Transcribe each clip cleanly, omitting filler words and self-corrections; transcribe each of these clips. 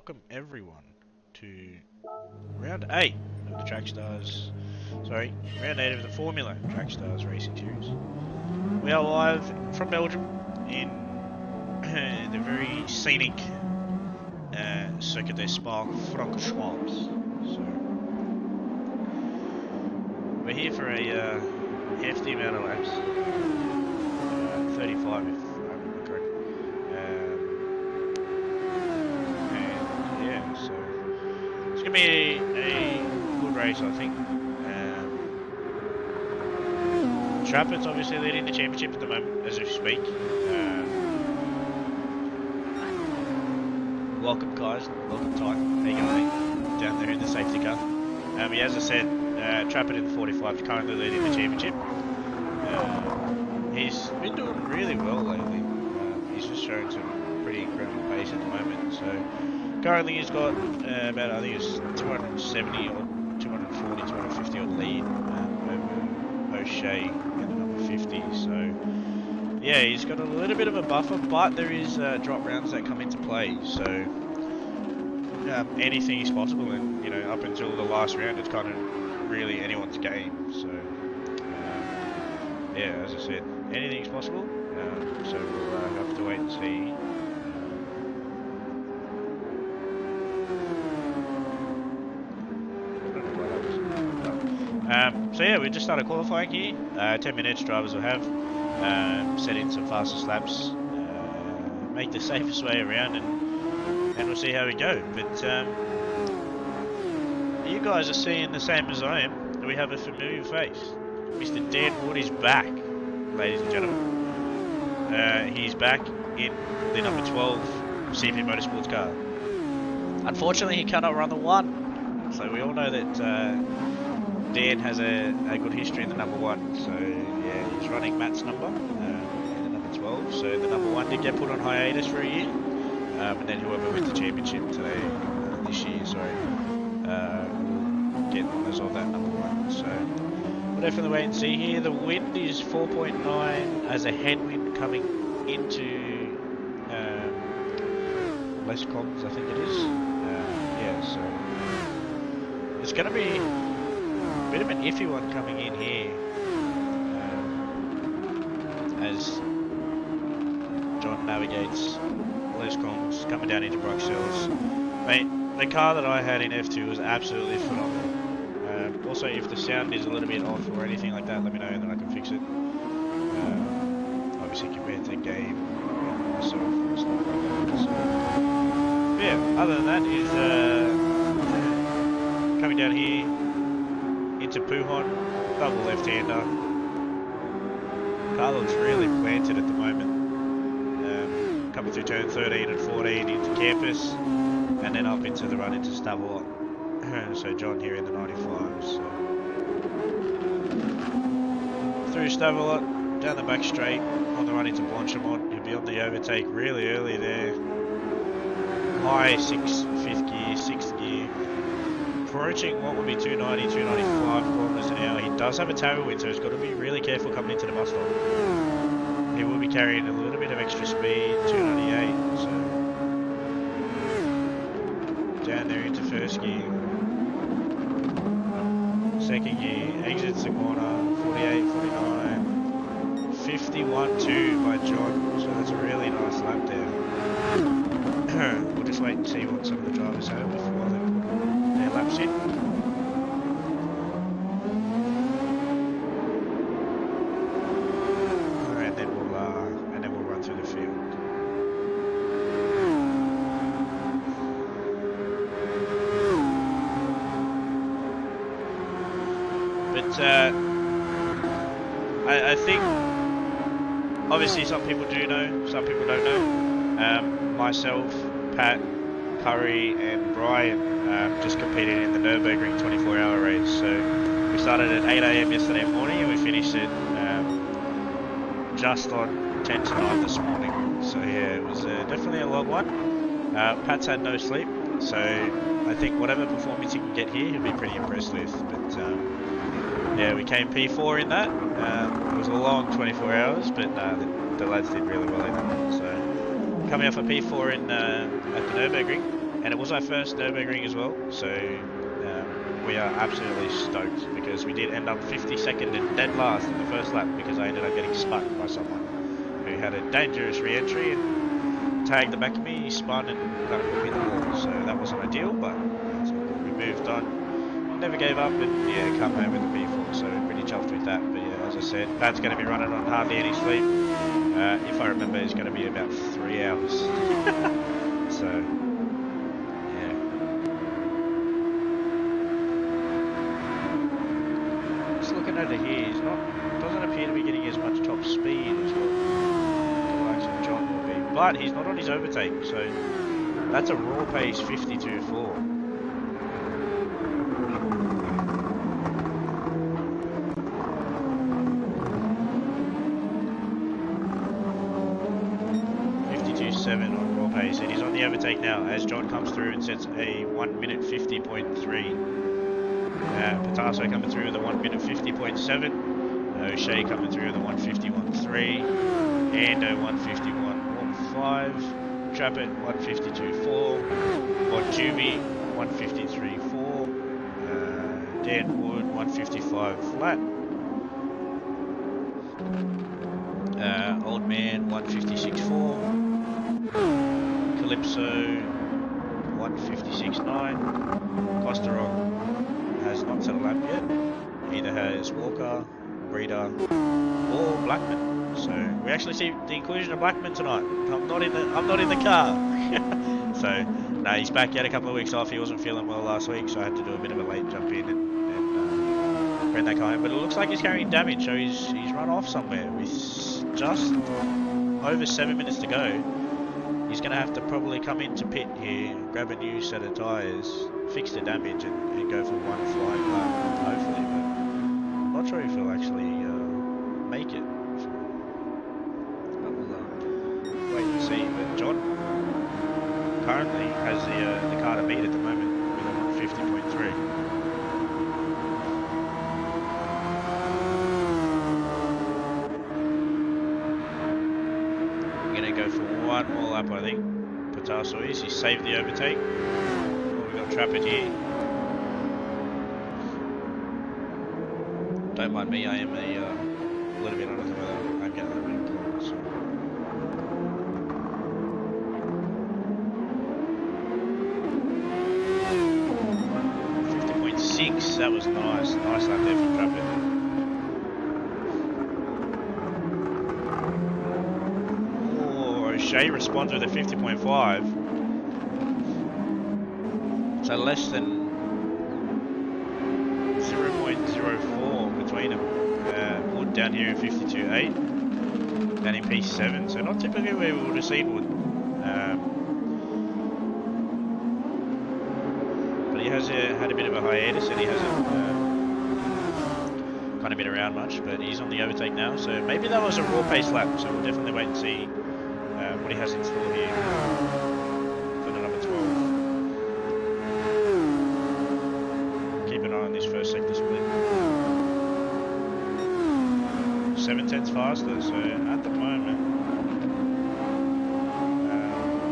welcome everyone to round 8 of the round 8 of the Formula Track Stars Racing Series. We are live from Belgium in the very scenic Circuit des Spa-Francorchamps. So, we're here for a hefty amount of laps, 35 if I remember correctly. So it's going to be a good race, I think. Trappers obviously leading the championship at the moment, as we speak. Welcome, guys. Welcome, Ty. How you going, mate? Down there in the safety car. As I said, Trapper in the 45 is currently leading the championship. He's been doing really well lately. He's just showing some pretty incredible pace at the moment. So currently he's got about, I think it's 270 or 240, 250 odd lead over O'Shea in the number 50. So yeah, he's got a little bit of a buffer, but there is drop rounds that come into play. So anything is possible, and up until the last round, it's kind of really anyone's game. So yeah, as I said, anything is possible. So we'll have to wait and see. So yeah, we just started qualifying here. 10 minutes drivers will have. Set in some fastest laps. Make the safest way around, and we'll see how we go. But you guys are seeing the same as I am. We have a familiar face. Mr. Dan Wood is back, ladies and gentlemen. He's back in the number 12 CP Motorsports car. Unfortunately, he cannot run the 1. So we all know that Dan has a good history in the number 1, so yeah, he's running Matt's number in the number 12. So the number 1 did get put on hiatus for a year, and then whoever wins the championship this year, will get winners of that number 1. So we'll definitely wait and see here. The wind is 4.9 as a headwind coming into Les Coms, I think it is. So it's going to be bit of an iffy one coming in here, as John navigates Les Coms coming down into Bruxelles. Mate, the car that I had in F2 was absolutely phenomenal. Also, if the sound is a little bit off or anything like that, let me know and then I can fix it. Obviously compared to the game, myself and stuff like that. So, yeah, other than that is coming down here into Pujon, double left-hander. Car looks really planted at the moment. Coming through turn 13 and 14 into campus, and then up into the run into Stavelot. So John here in the 95. So through Stavelot, down the back straight, on the run into Blanchimont. He'll be on the overtake really early there. High 5th gear, 6th gear. Approaching what would be 290, 295 kilometers an hour. He does have a tailwind, so he's got to be really careful coming into the bus stop. He will be carrying a little bit of extra speed, 298. So down there into 1st gear, 2nd gear, exits the corner, 48, 49, 51.2 by John. So that's a really nice lap there. We'll just wait and see what some of the drivers have before they put their laps in. And then we'll run through the field. But I think obviously some people do know, some people don't know. Myself, Pat, Curry and Brian just competed in the Nürburgring 24-hour race. So we started at 8 AM yesterday morning and we finished it just on 10 to 9 this morning. So yeah, it was definitely a long one. Pat's had no sleep, so I think whatever performance he can get here, he'll be pretty impressed with. But yeah, we came P4 in that. It was a long 24 hours, but the lads did really well in that one. So coming off a P4 at the Nürburgring, and it was our first Nürburgring as well, so we are absolutely stoked because we did end up 52nd and dead last in the first lap because I ended up getting spun by someone who had a dangerous re-entry and tagged the back of me. He spun and kind of put me in the wall, so that wasn't ideal, but it's all good. We moved on, never gave up, and yeah, come home with a P4, so pretty chuffed with that. But yeah, as I said, Pat's going to be running on hardly any sleep. If I remember, it's going to be about 3 hours. So, yeah. Just looking over here, he's doesn't appear to be getting as much top speed as what the likes of John will be. But he's not on his overtake, so that's a raw pace 52.4. 7 on raw pace, and he's on the overtake now as John comes through and sets a 1 minute 50.3. Patasso coming through with a 1 minute 50.7. O'Shea coming through with a 151.3. Ando 151.5. Trappett 152.4. Bonjuvi 153.4. Dan Wood 155 flat. Old Man 156.4. Calypso 156.9. Kosterog has not set a lap yet. Either has Walker, Breeder, or Blackman. So we actually see the inclusion of Blackman tonight. I'm not in the car. So no, he's back. He had a couple of weeks off. He wasn't feeling well last week, so I had to do a bit of a late jump in and bring that car home. But it looks like he's carrying damage, so he's run off somewhere. With just over 7 minutes to go. He's going to have to probably come into pit here, grab a new set of tyres, fix the damage and go for one flying lap, hopefully, but I'm not sure if he'll actually make it. But we'll wait and see. But John currently has the car to beat at the moment with a 150.3. Go for one more lap, I think. Patasso he saved the overtake. Oh, we got Trappett here. Don't mind me, I am a little bit under the weather. I'm getting a little bit cold, so. 50.6, that was nice. Nice lap there from Trappett. O'Shea responds with a 50.5, so less than 0.04 between them. Wood down here in 52.8, down in P7, so not typically where we would have seen Wood. But he has had a bit of a hiatus and he hasn't kind of been around much, but he's on the overtake now, so maybe that was a raw pace lap, so we'll definitely wait and see what he has in store here for the number 12. Keep an eye on this first sector split. 7 tenths faster, so at the moment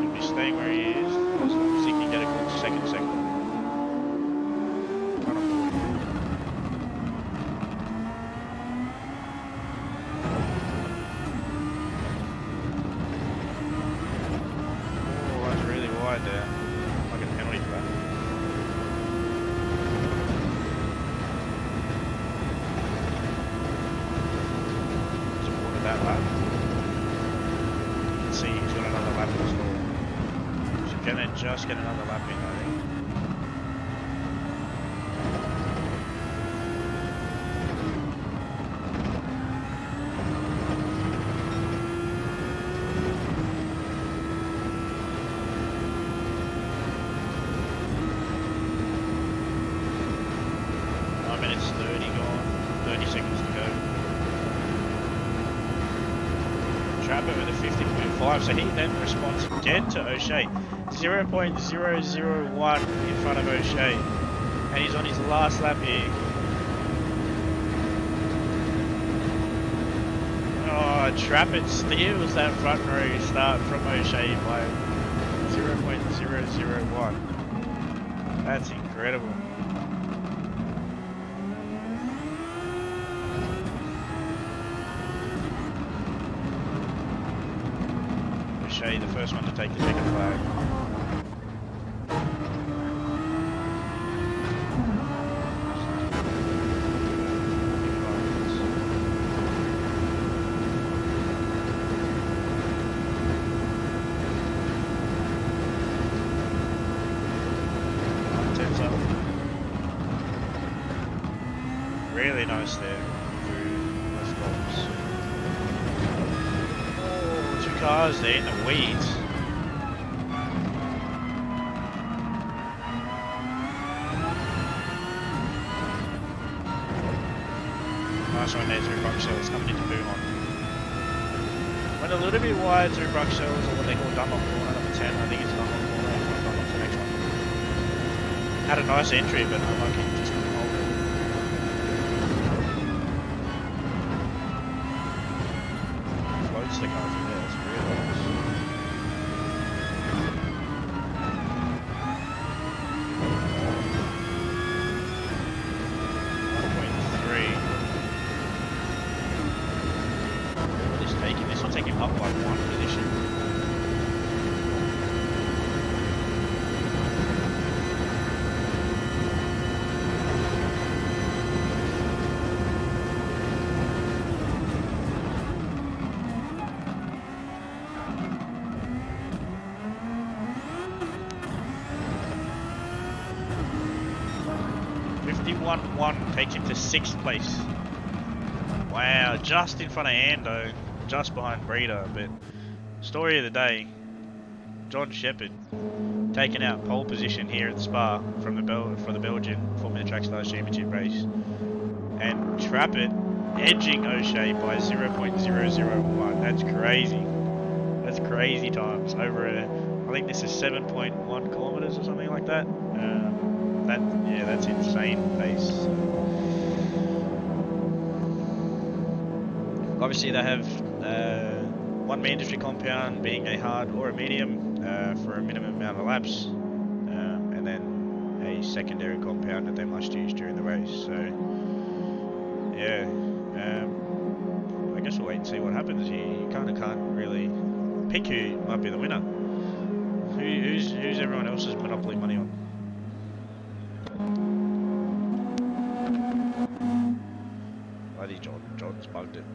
he'll be staying where he is as long as he can get a good second sector. There, like a penalty for that. Supported that lap. You can see he's got another lap installed. So gonna just get another lap in, I think. Minutes 30 gone, 30 seconds to go. Trappett with a 50.5, so he then responds again to O'Shea. 0.001 in front of O'Shea, and he's on his last lap here. Oh, Trappett steals that front row start from O'Shea by 0.001. That's incredible. O'Shea, the first one to take the checkered flag. Really nice there through left box. Oh, two cars there in the weeds. Nice one there through Bruxelles, coming into Beaumont. Went a little bit wide through Bruxelles, or what they call Dunlop corner, number 10. I think it's Dunlop corner, Dunlop's the next one. Had a nice entry, but unlucky, just couldn't hold it. Floats the car through there, it's really nice. This will take him up by one position. .51.1 takes him to 6th place. Wow, just in front of Ando. Just behind Breeder, but story of the day, John Shepherd taking out pole position here at Spa from the for the Belgian Formula Track Stars Championship race, and Trappett edging O'Shea by 0.001. That's crazy. That's crazy times over I think this is 7.1 kilometers or something like that. That's insane pace. Obviously they have one mandatory compound being a hard or a medium for a minimum amount of laps, and then a secondary compound that they must use during the race. So yeah, I guess we'll wait and see what happens here. You kind of can't really pick who might be the winner. Who's everyone else's monopoly money on? I think John's bugged it.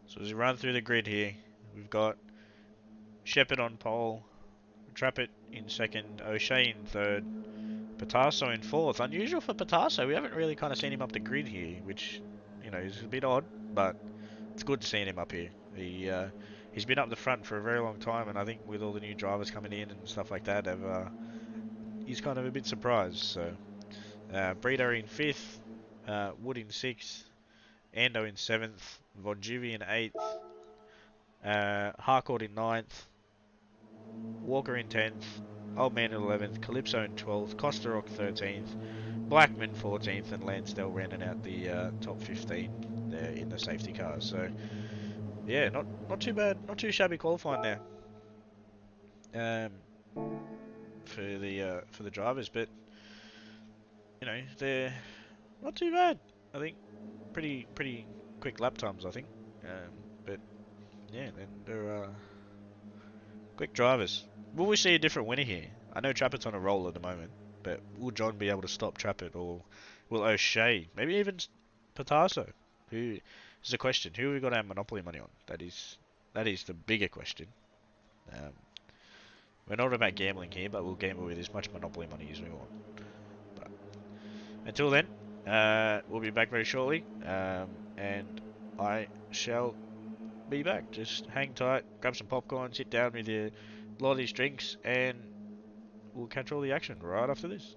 So as we run through the grid here, we've got Shepherd on pole, Trappett in second, O'Shea in third, Patasso in fourth. Unusual for Patasso, we haven't really kind of seen him up the grid here, which, you know, is a bit odd, but it's good seeing him up here. He's been up the front for a very long time, and I think with all the new drivers coming in and stuff like that, he's kind of a bit surprised. So Breeder in fifth, Wood in sixth, Ando in seventh, Von Juvi in eighth, Harcourt in ninth, Walker in 10th, Old Man in 11th, Calypso in 12th, Kosterok 13th, Blackman 14th, and Lansdale rounding out the top 15 there in the safety cars. So yeah, not too bad, not too shabby qualifying there for the drivers, but you know they're not too bad. I think pretty quick lap times, I think, but yeah, they're quick drivers. Will we see a different winner here? I know Trappett's on a roll at the moment, but will John be able to stop Trappett, or will O'Shea, maybe even Patasso? Who is the question? Who have we got our monopoly money on? That is the bigger question. We're not about gambling here, but we'll gamble with as much monopoly money as we want. But until then, we'll be back very shortly, and I shall be back. Just hang tight, grab some popcorn, sit down with a lot of these drinks, and we'll catch all the action right after this.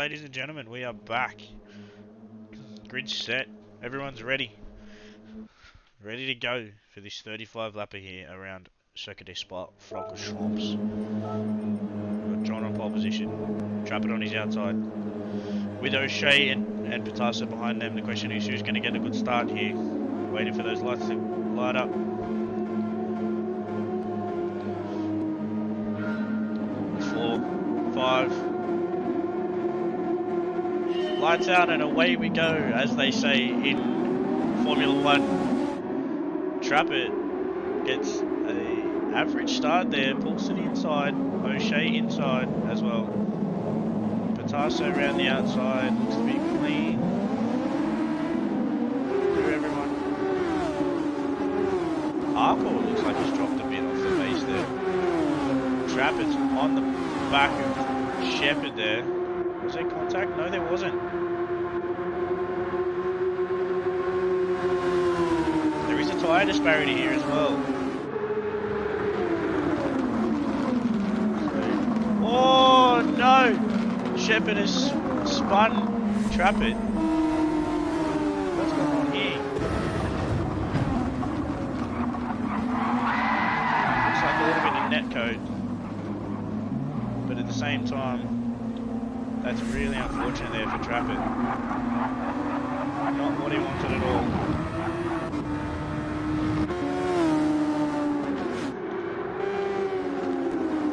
ladies and gentlemen, we are back. Grid set. Everyone's ready. Ready to go for this 35 lapper here around Circuit des Francorchamps. Got John on pole position. Trappett on his outside. With O'Shea and Picasso behind them, the question is who's going to get a good start here. Waiting for those lights to light up. 4, 5. Lights out and away we go, as they say in Formula 1. Trappett gets an average start there, pulls to the inside, O'Shea inside as well. Picasso around the outside, looks to be clean. Through everyone. Harcourt looks like he's dropped a bit off the base there. Trappett's on the back of Shepherd there. Was there contact? No, there wasn't. There is a tyre disparity here as well. Oh no! Shepherd has spun Trappett. What's going on here? Looks like a little bit of net code. But at the same time, that's really unfortunate there for Trappett. Not what he wanted at all.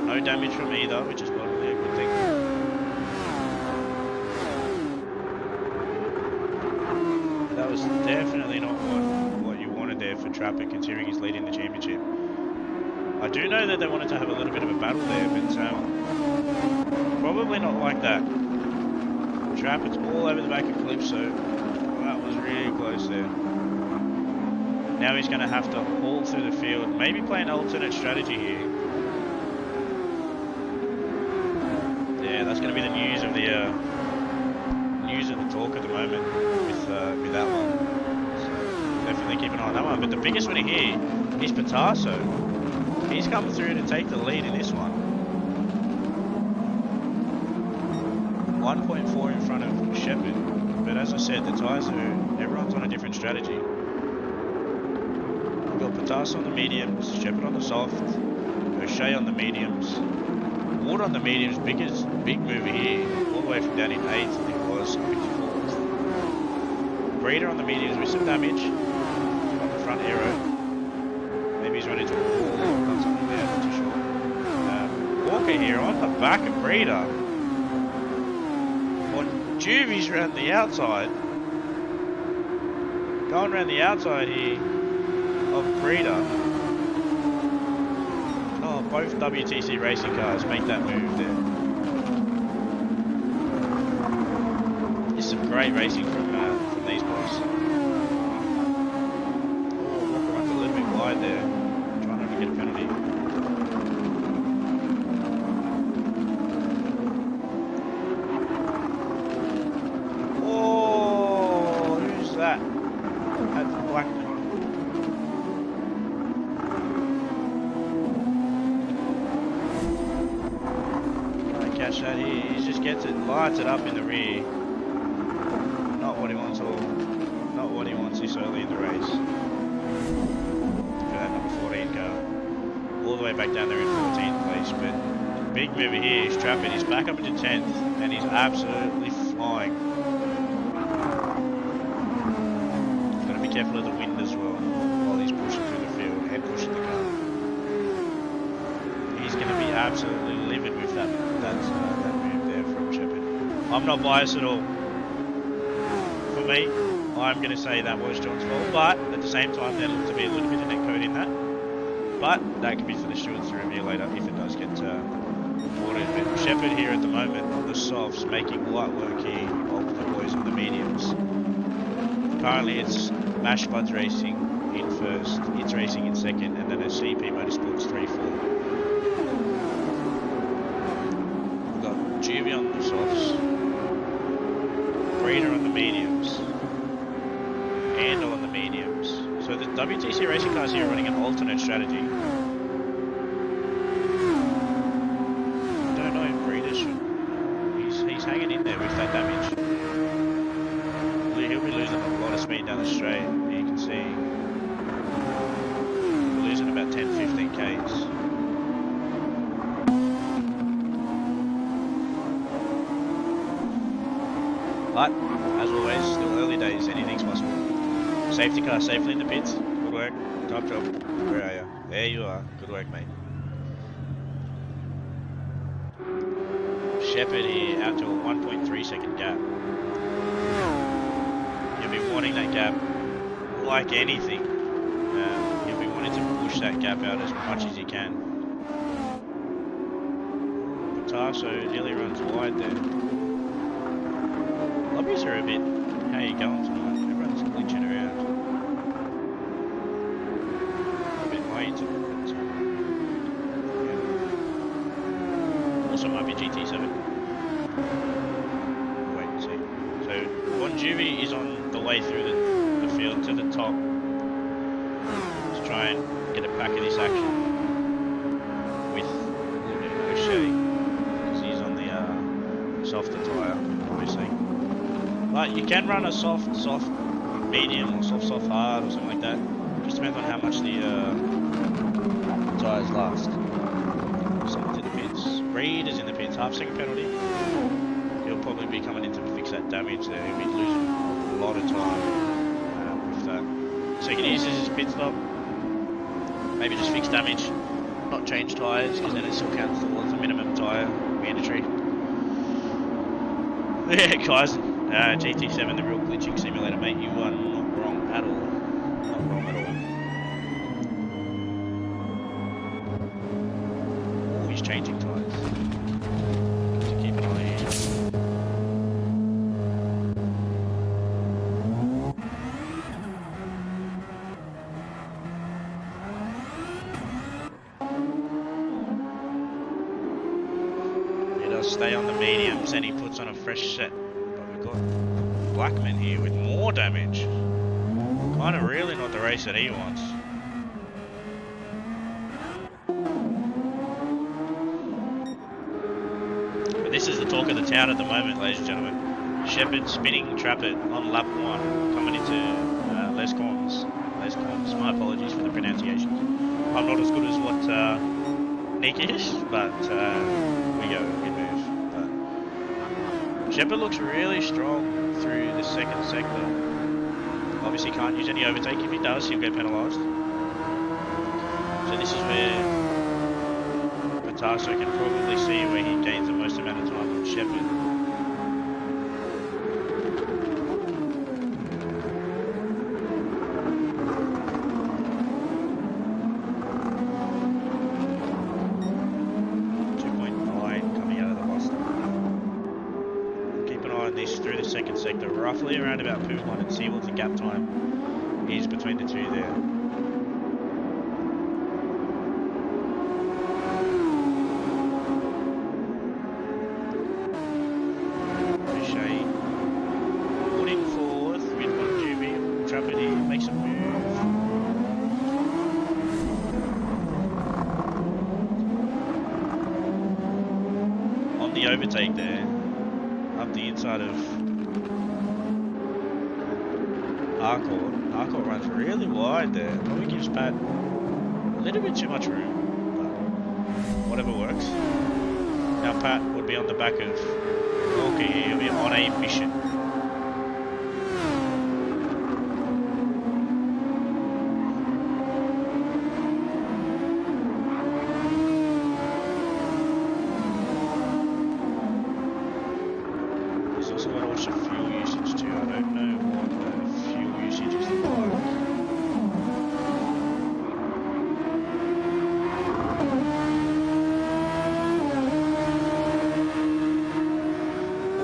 No damage from either, which is probably a good thing. That was definitely not what you wanted there for Trappett, considering he's leading the championship. I do know that they wanted to have a little bit of a battle there, but probably not like that. Trappett's all over the back of Calypso. That was really close there. Now he's going to have to haul through the field, maybe play an alternate strategy here. Yeah, that's going to be the news of the talk at the moment with that one. So definitely keep an eye on that one. But the biggest winner here is Picasso. He's come through to take the lead in this one. 1.4 in front of Shepherd, but as I said, the tyres everyone's on a different strategy. We've got Picasso on the mediums, Shepherd on the soft, O'Shea on the mediums, Ward on the mediums, big mover here, all the way from down in 8th, I think it was, up into 4th. Breeder on the mediums with some damage on the front aero. Maybe he's run into a wall or done something there, not too sure. Walker here on the back of Breeder. Juvie's around the outside. Going around the outside here of Breeder. Oh, both WTC racing cars make that move there. There's some great racing from these boys. Oh, Walker runs a little bit wide there. Trying not to get a penalty. Lights it up in the rear. Not what he wants at all. Not what he wants this early in the race. For that number 14 car. All the way back down there in 14th place. But the big mover here is Trappett. He's back up into 10th and he's absolutely flying. Got to be careful of the wind as well while he's pushing through the field and pushing the car. He's going to be absolutely livid with that move there from Shepherd. I'm not biased at all. For me, I'm going to say that was John's fault, but at the same time there looks to be a little bit of net code in that. But that can be for the stewards to review later if it does get reported. But Shepherd here at the moment on the softs making light work here of the boys on the mediums. Currently it's Mash Buds racing in first, it's racing in second, and then a CP Motorsports 3-4. We've got Juvie on the softs. Breeder on the mediums, Andal on the mediums. So the WTC racing cars here are running an alternate strategy. I don't know if Breeder should. He's hanging in there with that speed down the straight. You can see we're losing about 10-15 k's. But, as always, still early days, anything's possible. Safety car safely in the pits. Good work. Top job. Where are you? There you are. Good work, mate. Shepherd here out to a 1.3 second gap. You'll be wanting that gap like anything. You'll be wanting to push that gap out as much as you can. Patasso nearly runs wide there. Lobbies are a bit, how you going tonight? Everyone's glitching around. A bit late, but yeah. Also might be GT7. Wait and see. So Bon Jovi is on the way through the field to the top. Let's try and get a pack of this action with a little bit of O'Shea, because he's on the softer tyre, obviously. But you can run a soft medium or soft hard or something like that. Just depends on how much the tyres last. Someone's in the pits. Reed is in the pits. Half second penalty. He'll probably be coming in to fix that damage there. He'll be losing a lot of time with that. So he can use his pit stop. Maybe just fix damage. Not change tyres, because then it still counts towards the minimum tyre mandatory. Yeah, guys. GT7, the real glitching simulator, mate. You are not wrong at all. Not wrong at all. Oh, he's changing tyres. So keep an eye on. He does stay on the mediums and he puts on a fresh set. Blackman here with more damage. Kind of really not the race that he wants. But this is the talk of the town at the moment, ladies and gentlemen. Shepherd spinning Trappert on lap 1, coming into Les Corns. Les Corns. My apologies for the pronunciation. I'm not as good as what Nick is, but we go. Good move. Shepherd looks really strong through the second sector. Obviously can't use any overtake. If he does, he'll get penalised. So this is where Patasso can probably see where he gains the most amount of time on Shepherd. Through the second sector, roughly around about P1, and see what the gap time is between the two there. O'Shea putting forth with Bon Jovi. Trappert here makes a move. On the overtake there. Up the inside of Harcourt. Harcourt runs really wide there. Probably gives Pat a little bit too much room, but whatever works. Now Pat would be on the back of Walker here. He'll be on a mission.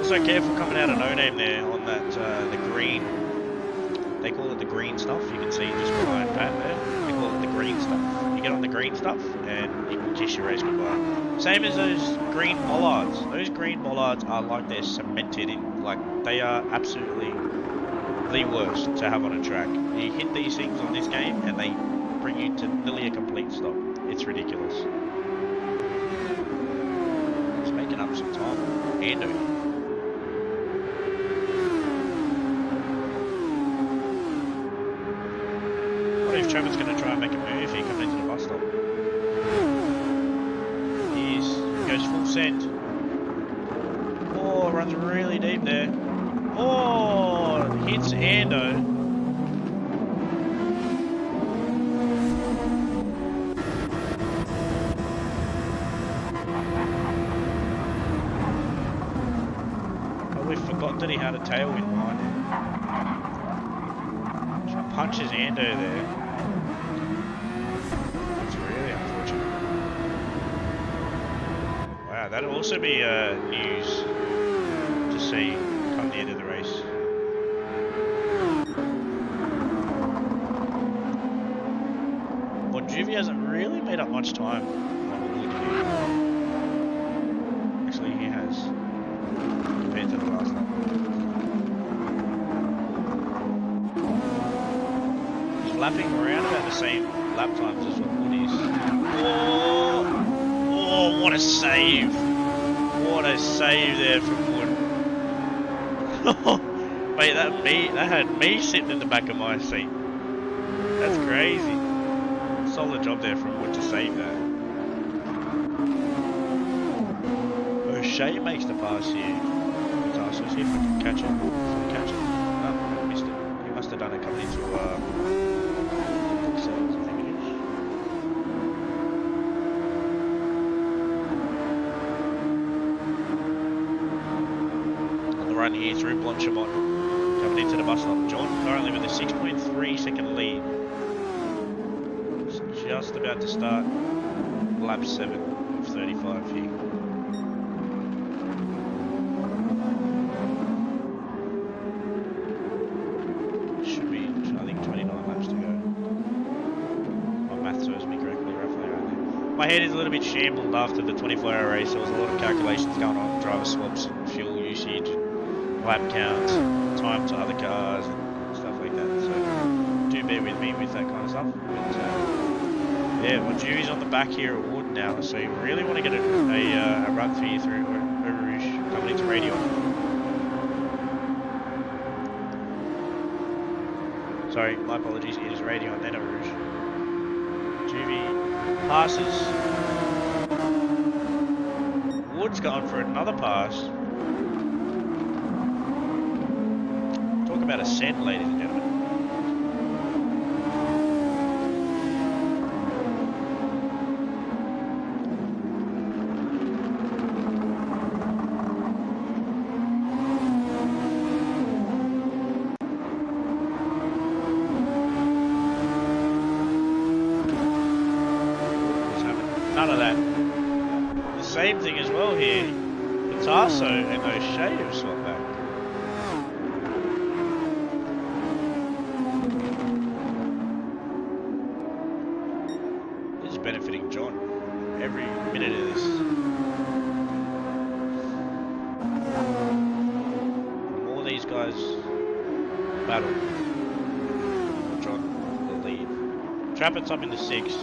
So careful coming out of no name there on that the green. They call it the green stuff. You can see just behind Pat there. They call it the green stuff. You get on the green stuff and you can kiss your race goodbye. Same as those green bollards. Those green bollards are like they're cemented in. Like they are absolutely the worst to have on a track. You hit these things on this game and they bring you to nearly a complete stop. It's ridiculous. It's making up some time. And wonder if Trevor's going to try and make a move here coming into the bus stop. He goes full send. Oh, runs really deep there. Oh, hits Ando. Oh, we forgot that he had a tailwind line. So punches Ando there. That's really unfortunate. Wow, that'll also be news to see come the end of the race. Well, Juvie hasn't really made up much time on Wood here. Actually, he has, compared to the last lap. He's lapping around about the same lap times as what Wood is. Oh, what a save! What a save there from Wood. Wait, that had me sitting in the back of my seat. That's crazy. Solid job there from Wood to save that. O'Shea makes the pass here. So see if I can catch it. Catch it. No, I missed it. He must have done it coming into themselves, I think it is. On the run here through Blanchamont. Coming into the bus stop. John currently with a 6.3 second lead. Just about to start lap 7 of 35 here. Should be, I think, 29 laps to go. My math serves me correctly, roughly around there. My head is a little bit shambled after the 24-hour race. There was a lot of calculations going on, driver swaps, fuel usage, lap counts, time to other cars, and stuff like that. So do bear with me with that kind of stuff. But, yeah, well, Dewey's on the back here at Wood now, so you really want to get a run for you through Eau Rouge coming into radio. Sorry, my apologies, it is radio and then Eau Rouge. Dewey passes. Wood's going for another pass. Talk about a send, ladies and gentlemen. None of that. The same thing as well here. Tasso and O'Shea have swapped back. This is benefiting John every minute of this. The more these guys battle, John will lead. Trappett's up in the 6th.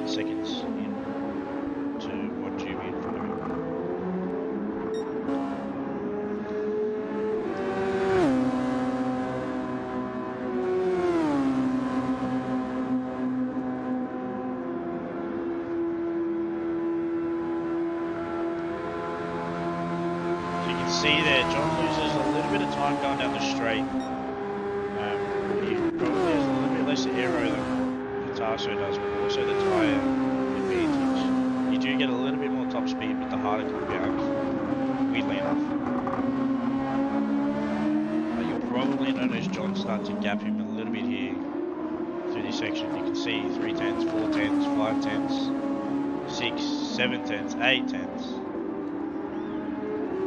Seconds in to what Jimmy in front of him. So you can see there, John loses a little bit of time going down the straight. He probably has a little bit less aero than Tasso does, but also the tyre advantage. You do get a little bit more top speed with the harder compound, weirdly enough. But you'll probably notice John start to gap him a little bit here through this section. You can see 3 tenths, 4 tenths, 5 tenths, 6, 7 tenths, 8 tenths,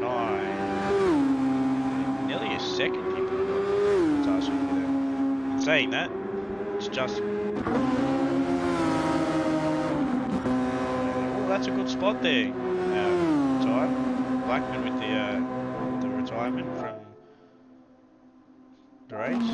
9, nearly a second people have got Tasso there. In saying that, it's just... Oh, that's a good spot there, Ty. Blackman with the retirement from the race.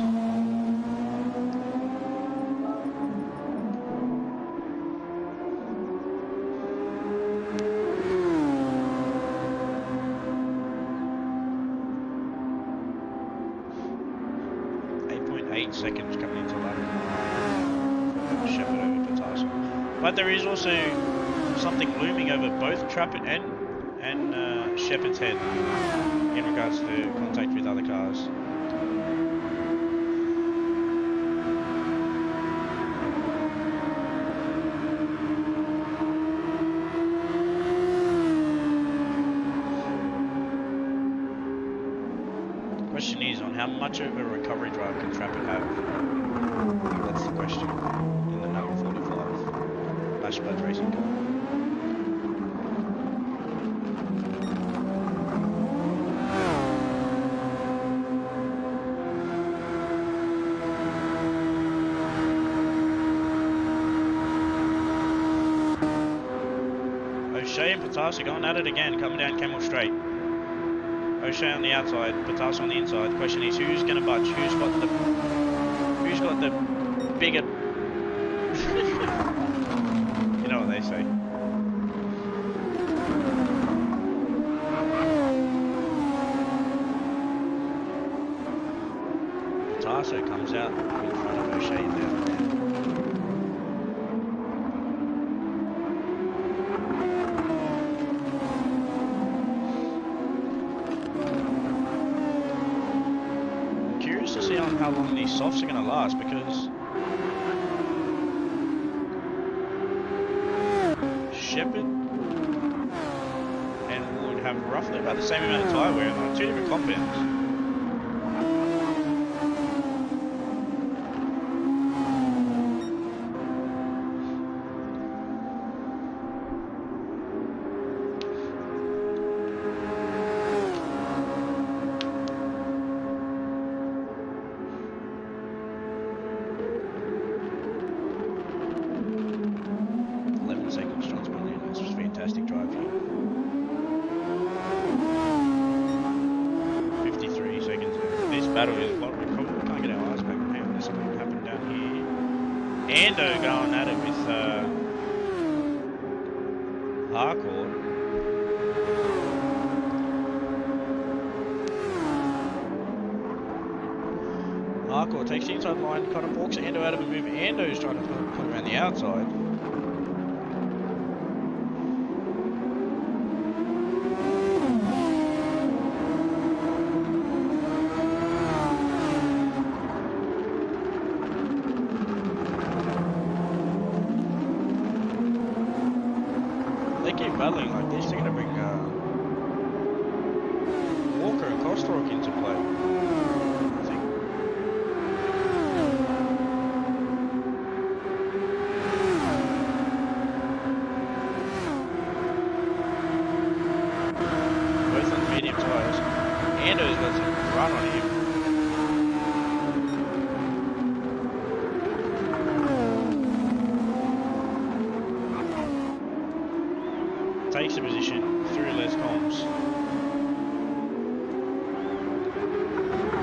8 seconds coming into lap Shepherd over Patasso. But there is also something looming over both Trappett and Shepherd's head in regards to contact with other cars. Question is on how much of a recovery drive can Trappett have? That's the question in the number 45 Lashblads racing car. O'Shea and Patasso going at it again, coming down Camel Straight. O'Shea on the outside, Patasso on the inside. The question is who's going to budge? Who's got the bigger? You know what they say. Patasso comes out in front of O'Shea there. How long these softs are going to last, because Shepherd and Wood have roughly about the same amount of tyre wear on two different compounds. Going at it with Harcourt. Harcourt takes the inside line, kind of walks Ando out of a move. Ando's trying to come around the outside. Battling like this, they're going to bring Walker and Kostorok into play, I think. Both on the medium tyres. Ando's got some run on him. Takes a position through Les Combs.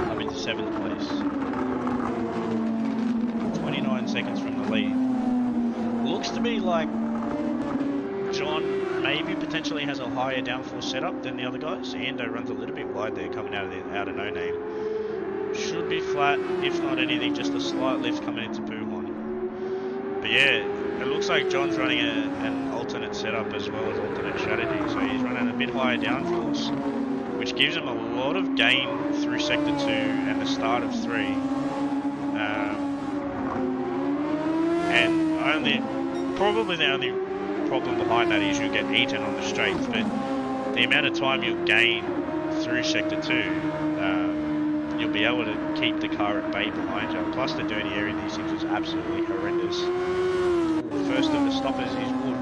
Up into 7th place. 29 seconds from the lead. Looks to me like John maybe potentially has a higher downforce setup than the other guys. Ando runs a little bit wide there coming out of No Name. Should be flat, if not anything, just a slight lift coming into Puhon. But yeah, it looks like John's running an alternate setup as well as alternate strategy, so he's running a bit higher downforce, which gives him a lot of gain through sector 2 and the start of 3. And probably the only problem behind that is you'll get eaten on the straights, but the amount of time you'll gain through sector 2, you'll be able to keep the car at bay behind you. Plus the dirty area these things was absolutely horrendous. First of the stoppers is Wood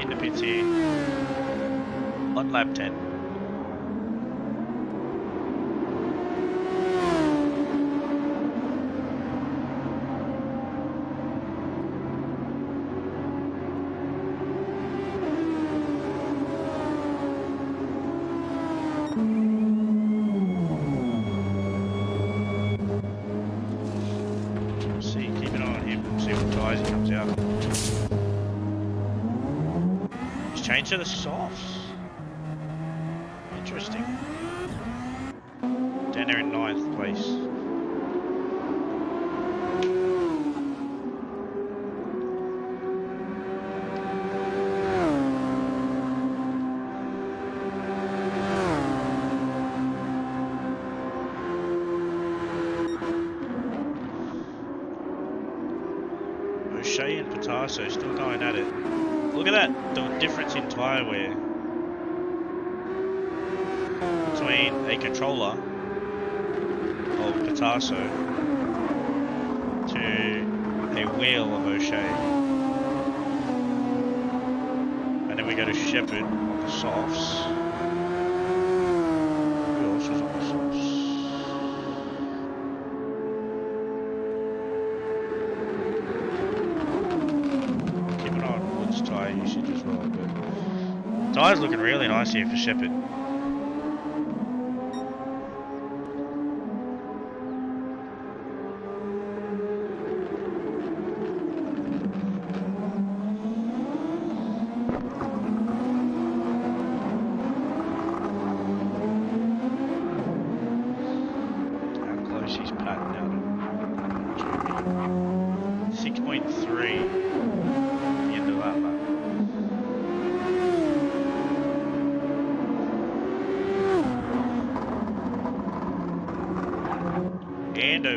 in the pits here on lap 10. into the softs. Interesting. Down there in 9th place. O'Shea and Patasso still going at it. Look at that, the difference in tyre wear between a controller of Patasso to a wheel of O'Shea. And then we go to Shepherd on the softs. Who else was on the softs? Keep an eye on Wood's tyre usage as well, but tyre's looking really nice here for Shepherd.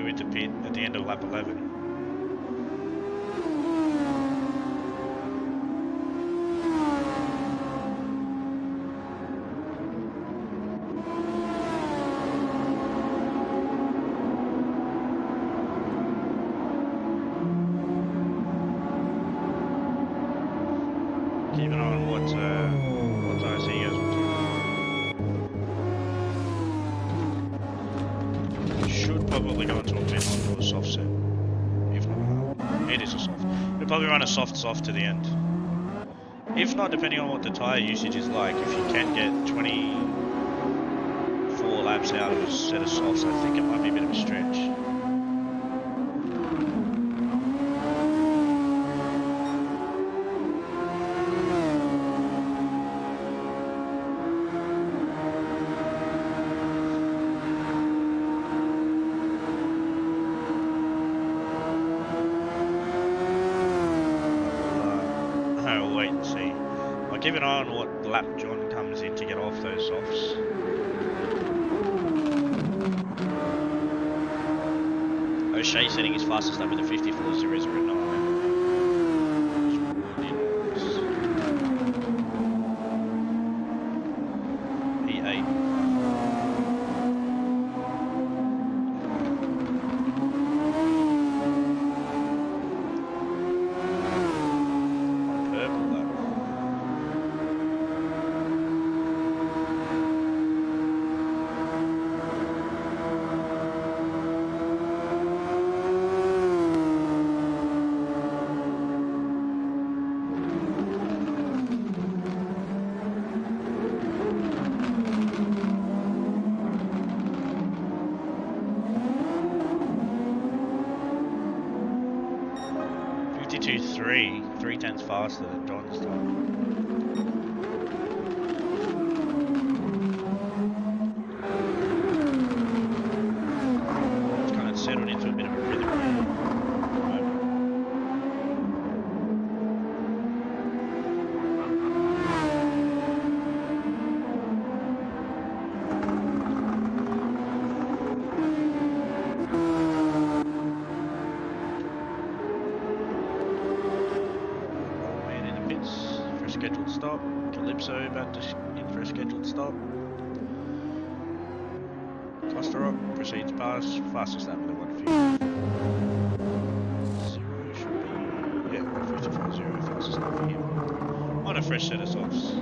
With the pit at the end of lap 11. Keep an eye on what tyres he goes with. Should probably go into a pit onto a soft set. If not, it is a soft. We'll probably run a soft to the end. If not, depending on what the tyre usage is like, if you can get 24 laps out of a set of softs, I think it might be a bit of a stretch. Keep an eye on what lap John comes in to get off those softs. O'Shea setting his fastest lap with a 54.009. P8. Three tenths faster than John's time. It's kind of settled into a bit of a rhythm at the moment. Scheduled stop. Calypso about to in for a scheduled stop. Cluster up, proceeds past, fastest lap with a 150. 0 should be, yeah, 155.0, fastest lap for him. On a fresh set of softs.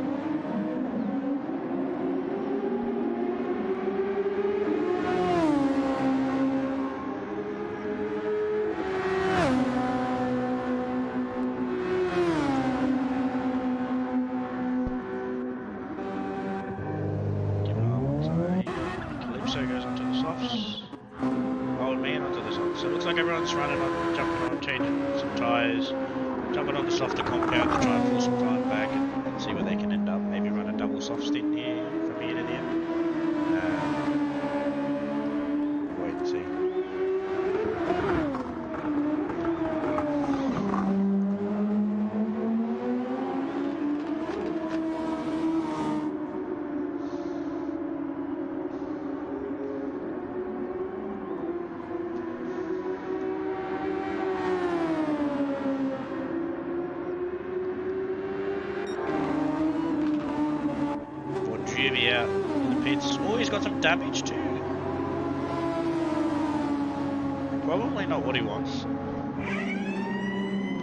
Goes onto the softs. Old man onto the softs. So it looks like everyone's running on, jumping on, changing some tyres, jumping on the softer compound to try and pull some time back and see where they can end. off stint here from here to the end. Wait and see. Out in the pits. Oh, he's got some damage too. Probably not what he wants.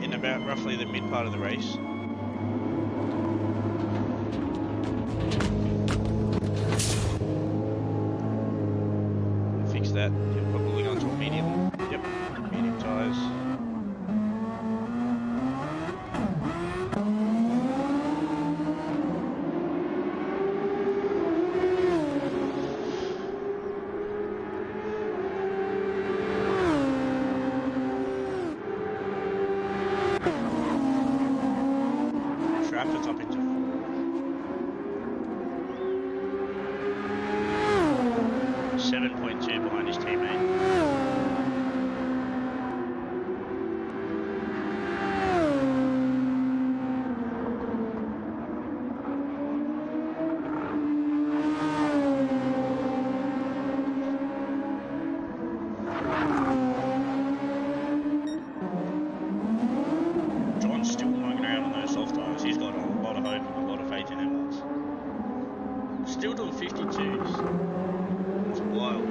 In about roughly the mid part of the race. Fix that. He'll probably go into a medium. Yep, medium tyres. Rapid's up into 7.2 behind his teammate. John's still hanging around on those soft tires. He's got a lot of hope and a lot of faith in them ones. Still doing 52s. It's wild.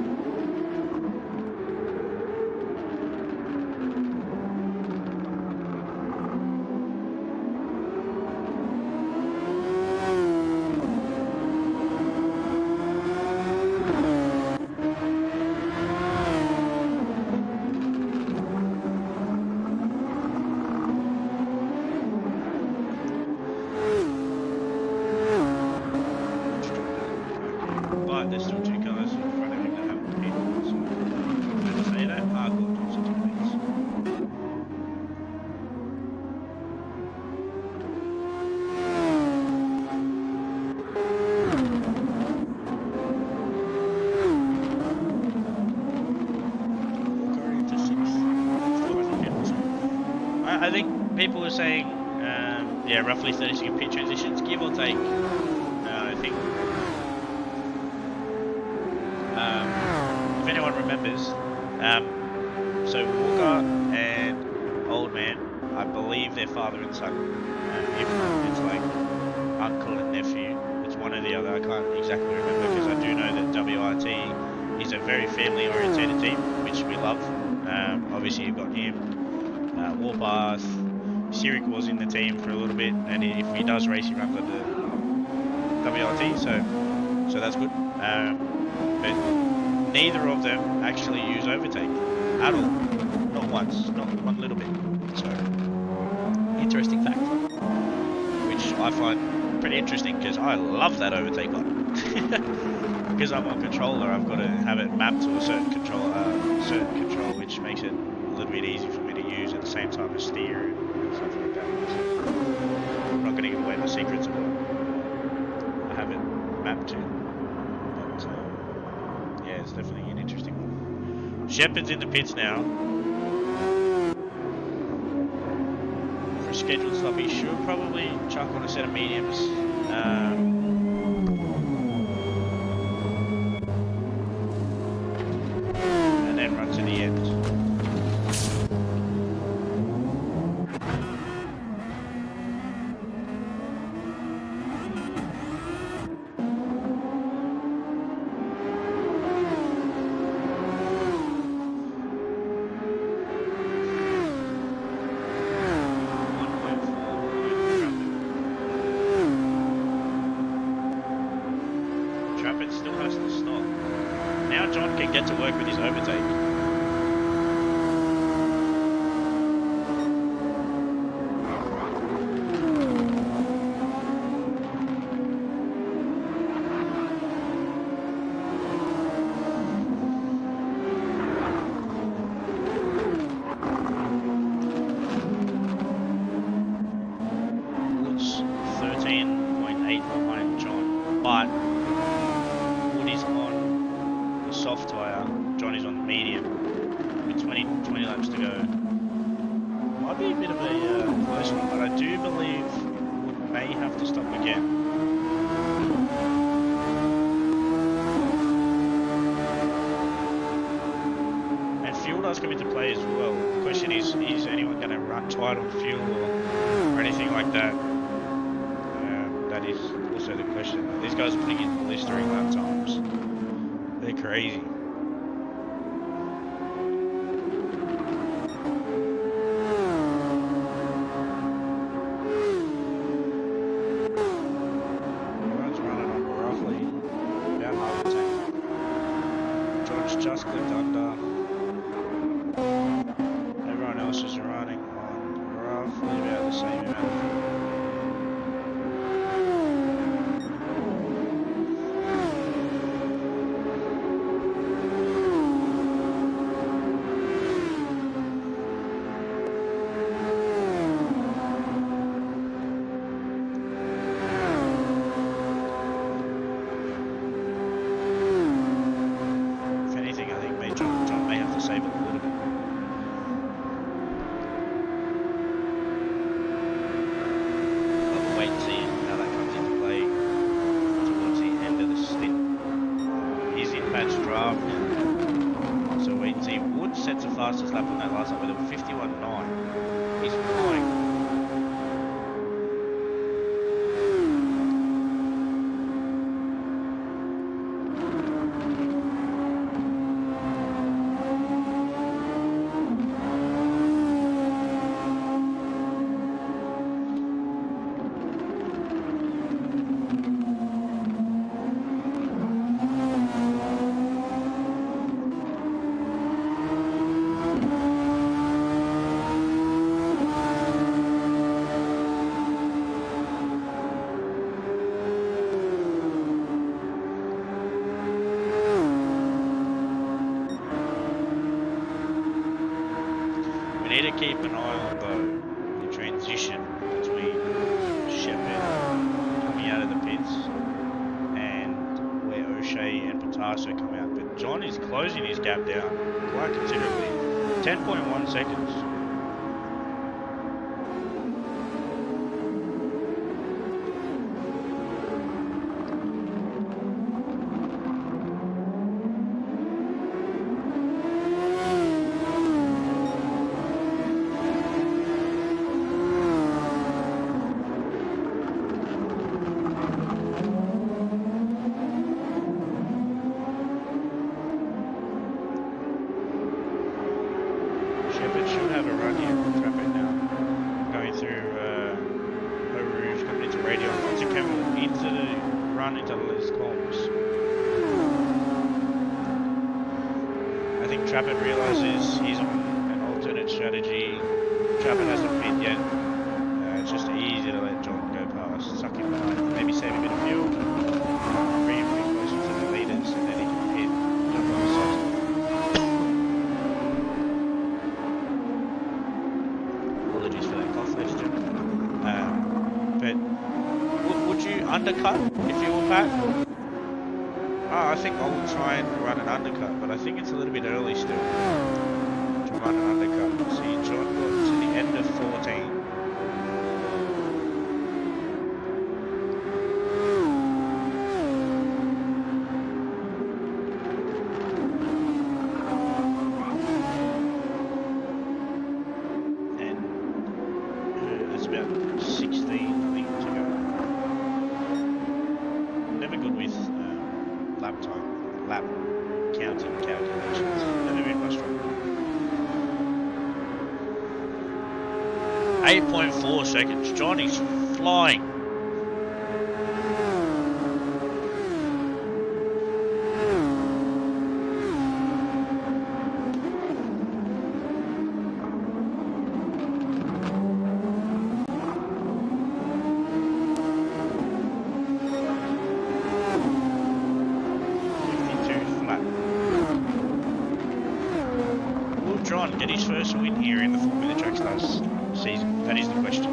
But there's still two cars in front of him that haven't hit. So, I'm going to say that hardcore tops are teammates. Walker into 6th. Still hasn't hit also. I think people were saying, yeah, roughly 30-second pit transitions, give or take. I think. If anyone remembers, so Walker and Old Man, I believe they're father and son. If it's like uncle and nephew, it's one or the other. I can't exactly remember because I do know that WRT is a very family-oriented team, which we love. Obviously, you've got him, Warpath. Sirik was in the team for a little bit, and if he does race, he runs under WRT, so that's good. But neither of them actually use overtake at all. Not once, not one little bit. So, interesting fact. Which I find pretty interesting because I love that overtake button. Because I'm on controller, I've got to have it mapped to a certain control, which makes it a little bit easy for me to use at the same time as steer and stuff like that. So, I'm not going to give away the secrets of what I have it mapped to. But, yeah, it's definitely an interesting one. Shepard's in the pits now. For a scheduled stop, he should probably chuck on a set of mediums. And then run to the end. Still has to stop. Now John can get to work with his overtake. Woods 13.8 behind John. soft tyre. Johnny's on the medium. With 20 laps to go. Might be a bit of a close one, but I do believe we may have to stop again. And fuel does come into play as well. The question is anyone going to run tight on fuel or anything like that? That is also the question. These guys are putting in blistering lap times. They're crazy. Everyone's running on roughly about half the tank. John's just clipped under. Everyone else is running on roughly about the same amount of fuel. John may have to save it a little bit. But we'll wait and see how that comes into play towards the end of the stint. He's in Pat's draft now. So wait and see. Wood sets the fastest lap on that last lap with a 51.9. He's flying. We need to keep an eye on the transition between Shepherd coming out of the pits and where O'Shea and Patasso come out. But John is closing his gap down quite considerably. 10.1 seconds. Shepherd should have a run here on track right now. Going through Eau Rouge, coming into Radio, onto Campbell, into the run into Les Combs. I think Trappett realises he's on an alternate strategy. Trappett hasn't pit yet. It's just easy to let John go past, suck him behind, maybe save a bit of fuel, bring him a bit closer to the leaders, and then he can pit, jump on the soft. Apologies for that cough, ladies and gentlemen. But would you undercut if you were Pat? I think I will try and run an undercut, but I think it's a little bit early still to run an undercut. See, John got to the end of 14. And there's about 16, I think, to go. Never good with lap time, lap counting calculations. Never been frustrated. 8.4 seconds. Johnny's flying. John get his first win here in the Formula Trackstars season? That is the question.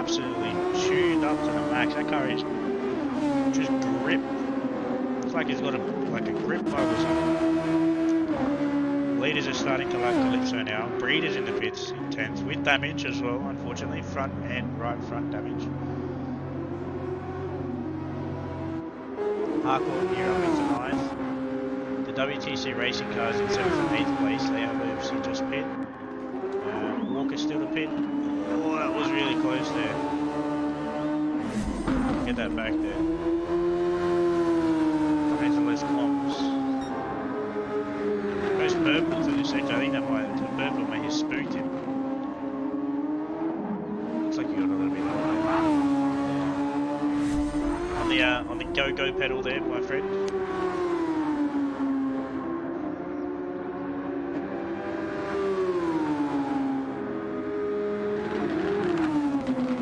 absolutely tuned up to the max. That car is just grip. It's like it's got a grip bug or something. Leaders are starting to lap Calypso now. Breeder's in the pits in 10th with damage as well, unfortunately. Front and right front damage. Harcourt here up into 9th. The WTC racing cars in 7th and 8th place. They have obviously just pit. Walker's still to pit. Oh, that was really close there. Get that back there. Less comps. Most purples in this sector. I think that might the purple may have spooked him. Looks like you got a little bit on the go pedal there, my friend.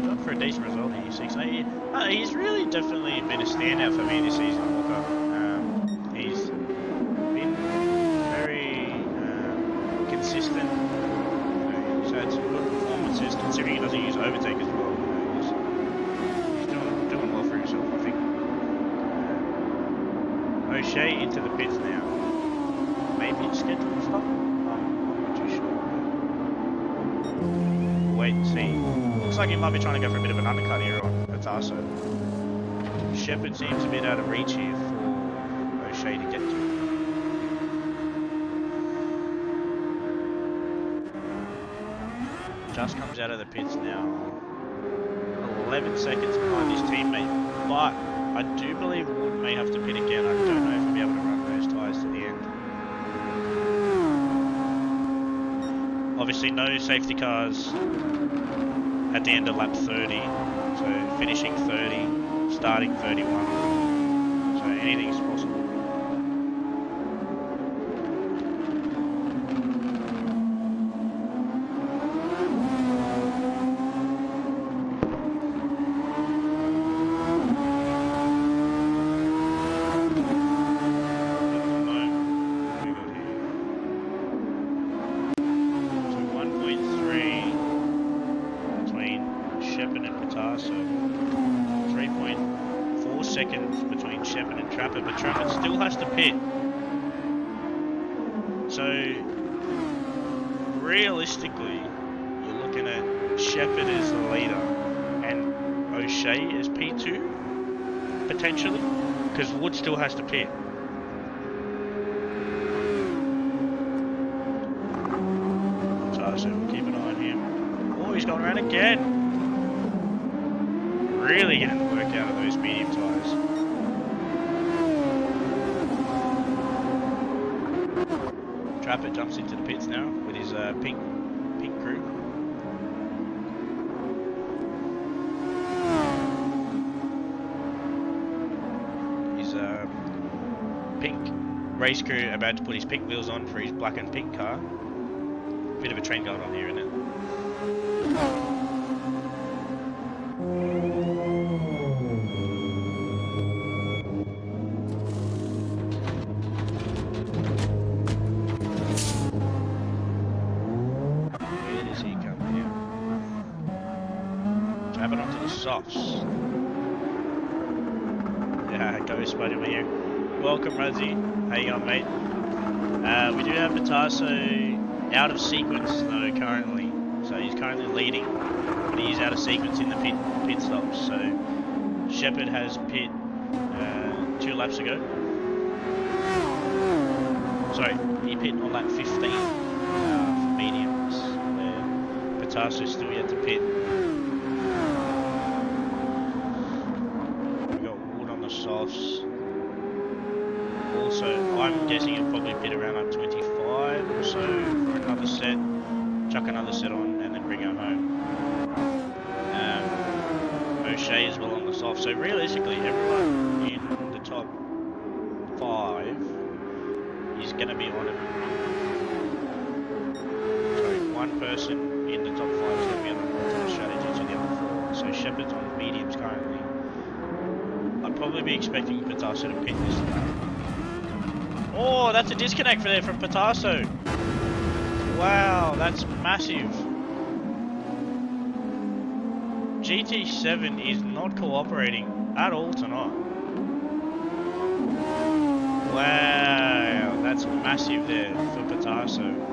Not for a decent result here, 6. He's really definitely been a standout for me this season, Walker. He's been very consistent. He's had some good performances, considering he doesn't use overtake as well. He's doing well for himself, I think. O'Shea into the pits now. Maybe it's scheduled to stop? I'm not too sure. We'll wait and see. Looks like he might be trying to go for a bit of an undercut here on Patasso. Shepherd seems a bit out of reach here for O'Shea to get to. Just comes out of the pits now. 11 seconds behind his teammate, but I do believe Wood may have to pit again. I don't know if he'll be able to run those tyres to the end. Obviously no safety cars at the end of lap 30, so finishing 30, starting 31, so anything's possible. But Trafford still has to pit. So realistically, you're looking at Shepherd as the leader and O'Shea as P2 potentially, because Wood still has to pit. So we'll keep an eye on him. Oh, he's going around again. Really getting the work out of those medium tyres. Trapper jumps into the pits now with his pink crew. His pink race crew about to put his pink wheels on for his black and pink car. Bit of a trend going on here, isn't it? Softs. Yeah, go Spuddy here. Welcome, Razzie. How you going, mate? We do have Patasso out of sequence though currently, so he's currently leading, but he is out of sequence in the pit stops. So Shepherd has pit 2 laps ago. Sorry, he pit on lap 15 for mediums. Patasso still yet to pit. Softs. Also, I'm guessing he'll probably pit around like 25 or so for another set, chuck another set on and then bring her home. O'Shea as well on the soft. So realistically, everyone in the top 5 is going to be on it. Sorry, one person in the top 5 is going to be on the strategy to the other 4. So Shepherd's on mediums currently. I'd probably be expecting Patasso to pit this lap. Oh, that's a disconnect there from Patasso. Wow, that's massive. GT7 is not cooperating at all tonight. Wow, that's massive there for Patasso.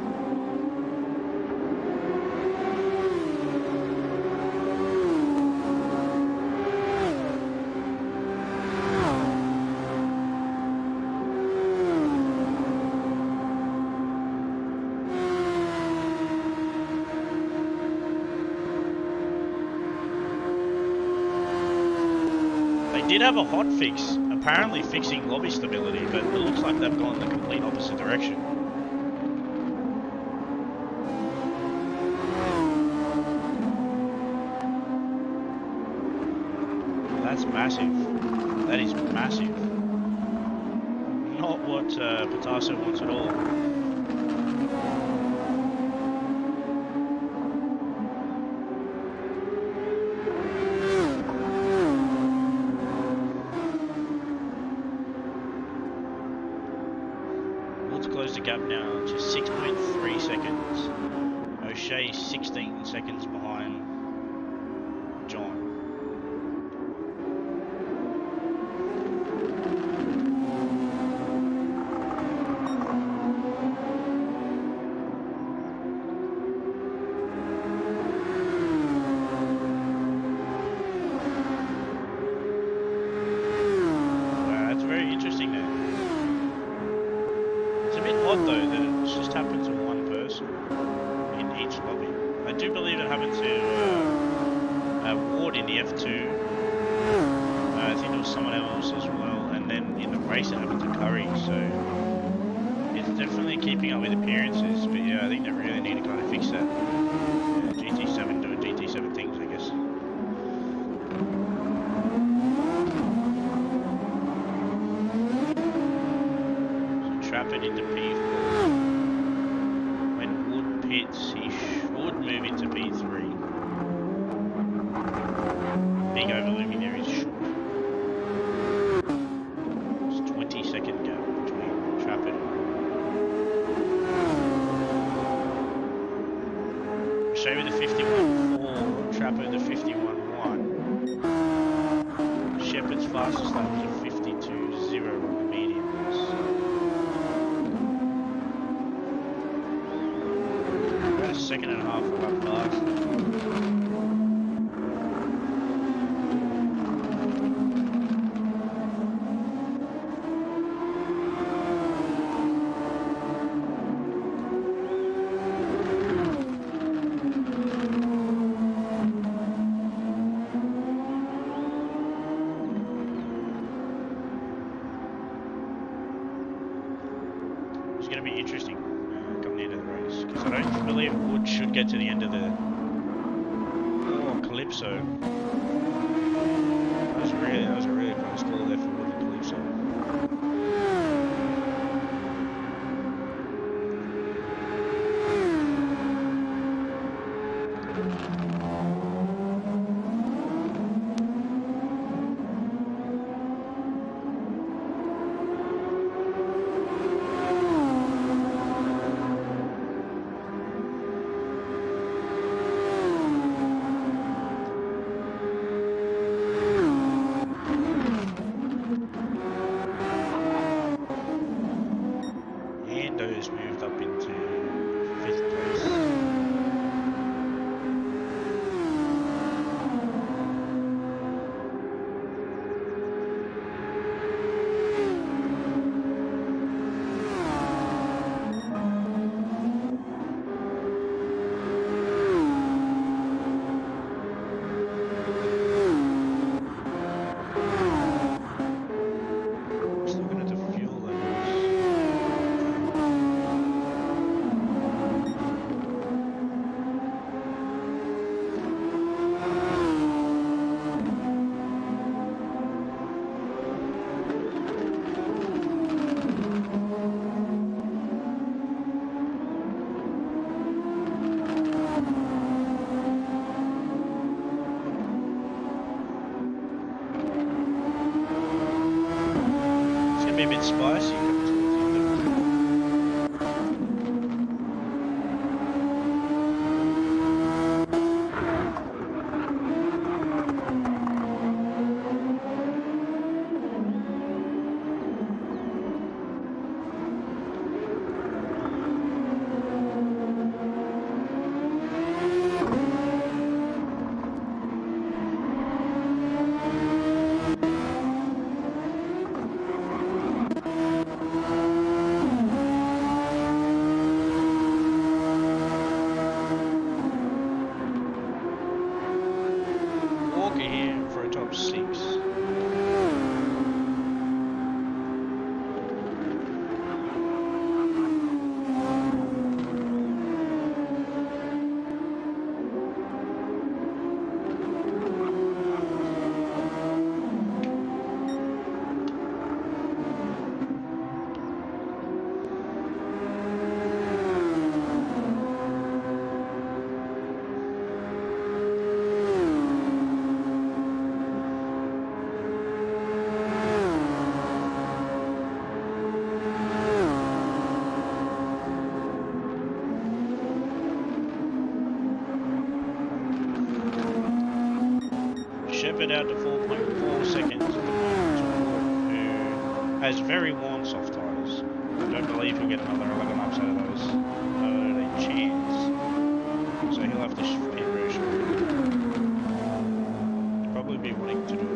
Did have a hot fix, apparently fixing lobby stability, but it looks like they've gone the complete opposite direction. That's massive. That is massive. Not what Patasso wants at all. Close the gap now to 6.3 seconds. O'Shea 16 seconds behind John. Wow, that's very interesting there. Odd though that it's just happened to one person in each lobby. I do believe it happened to Ward in the F2. I think there was someone else as well, and then in the race it happened to Curry. So it's definitely keeping up with appearances. But yeah, I think they really need to kind of fix that. Yeah, GT7 doing GT7 things, I guess. Trapped into P4. When Wood pits, he should move into P3. Big overlooming there is should. It's 20-second gap between Trapped and Shea with the 51.4, Trapped the 51.1. Shepherd's fastest lap was a 52.0 on the mediums. Second and a half for up last. It's going to be interesting. Because I don't believe Wood should get to the end of the Calypso. That was a really close call there for Wood and Calypso. Moved up into 5th place. Be a bit spicy. it out to 4.4 seconds at the moment to Ward, who has very worn soft tyres. I don't believe he'll get another 11 laps out of those. Not a chance. So he'll have to pit very shortly. He'll probably be wanting to do it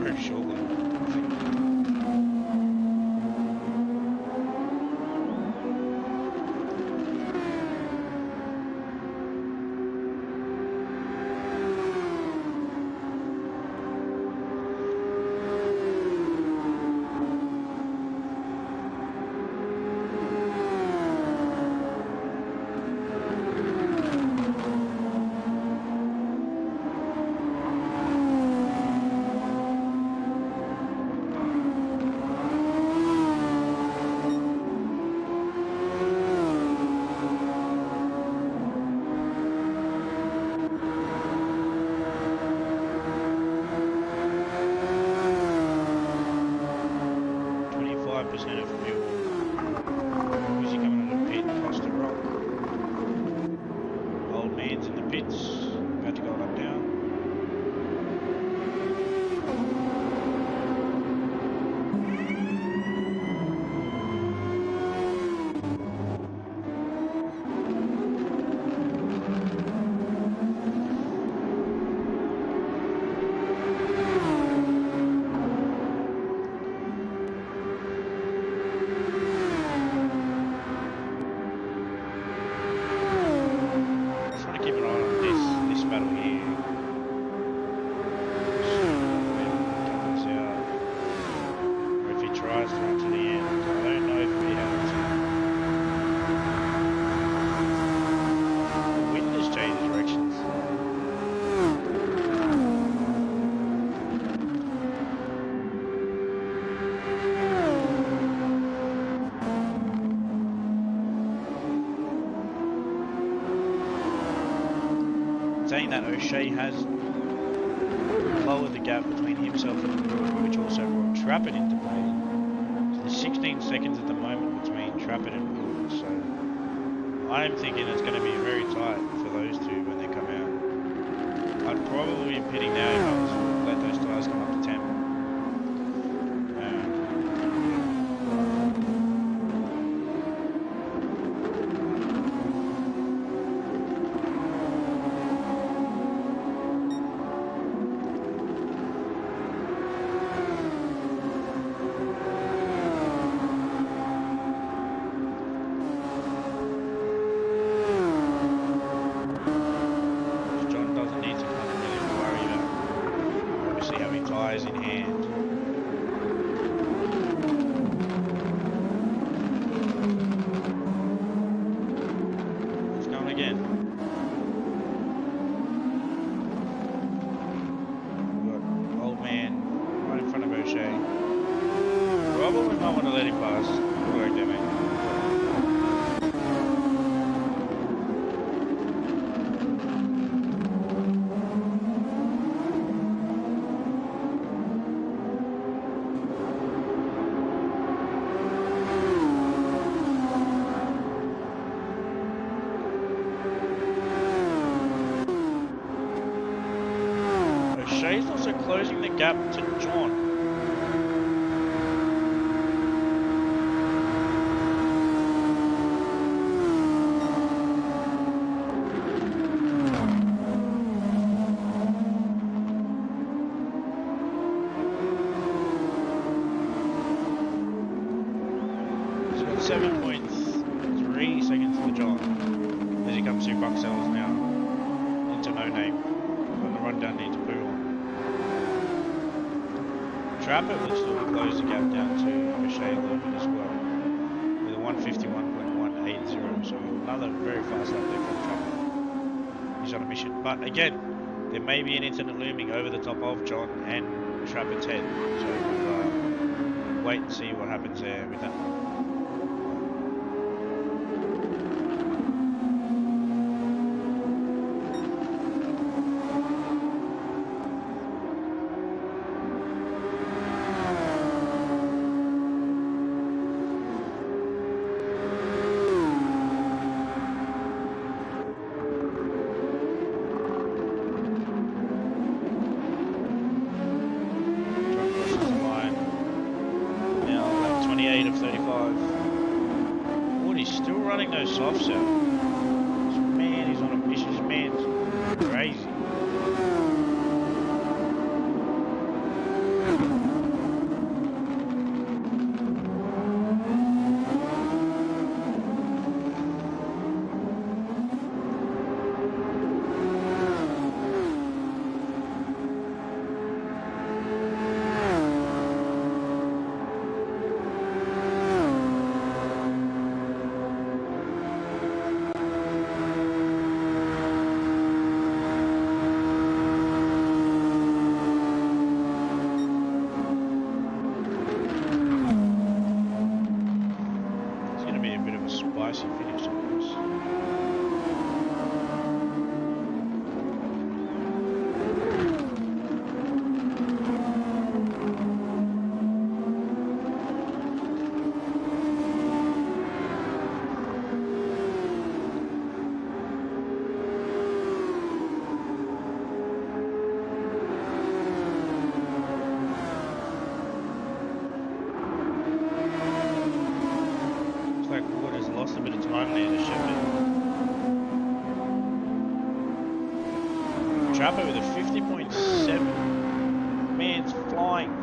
very shortly, I think. 5% of fuel. Who's he coming out of the pit? Across the rock. Old man's in the pits. About to go up down. Saying that O'Shea has lowered the gap between himself and Wood, which also brought Trappett into play. So there's 16 seconds at the moment between Trappett and Wood, so I'm thinking it's going to be very tight for those two when they come out. I'd probably be pitting now if I was to let those tyres come up to 10. In hand. It's going again. We've got old man right in front of O'Shea. Probably not want to let him pass. Good work there, mate. Shea's also closing the gap to John. He's got 7.3 seconds to John as he comes through Bucksells now into No Name on the run down need to Pool. Trappett looks to have closed the gap down to O'Shea a little bit as well, with a 151.180, so another very fast lap there from Trappett. He's on a mission, but again, there may be an incident looming over the top of John and Trappett's head, so we'll wait and see what happens there with that one. of 35. Woody's still running those softs out. This man is on a mission. This man's crazy. Spicy finish on this. Lost a bit of time there to ship it. Trapper with a 50.7. Man's flying.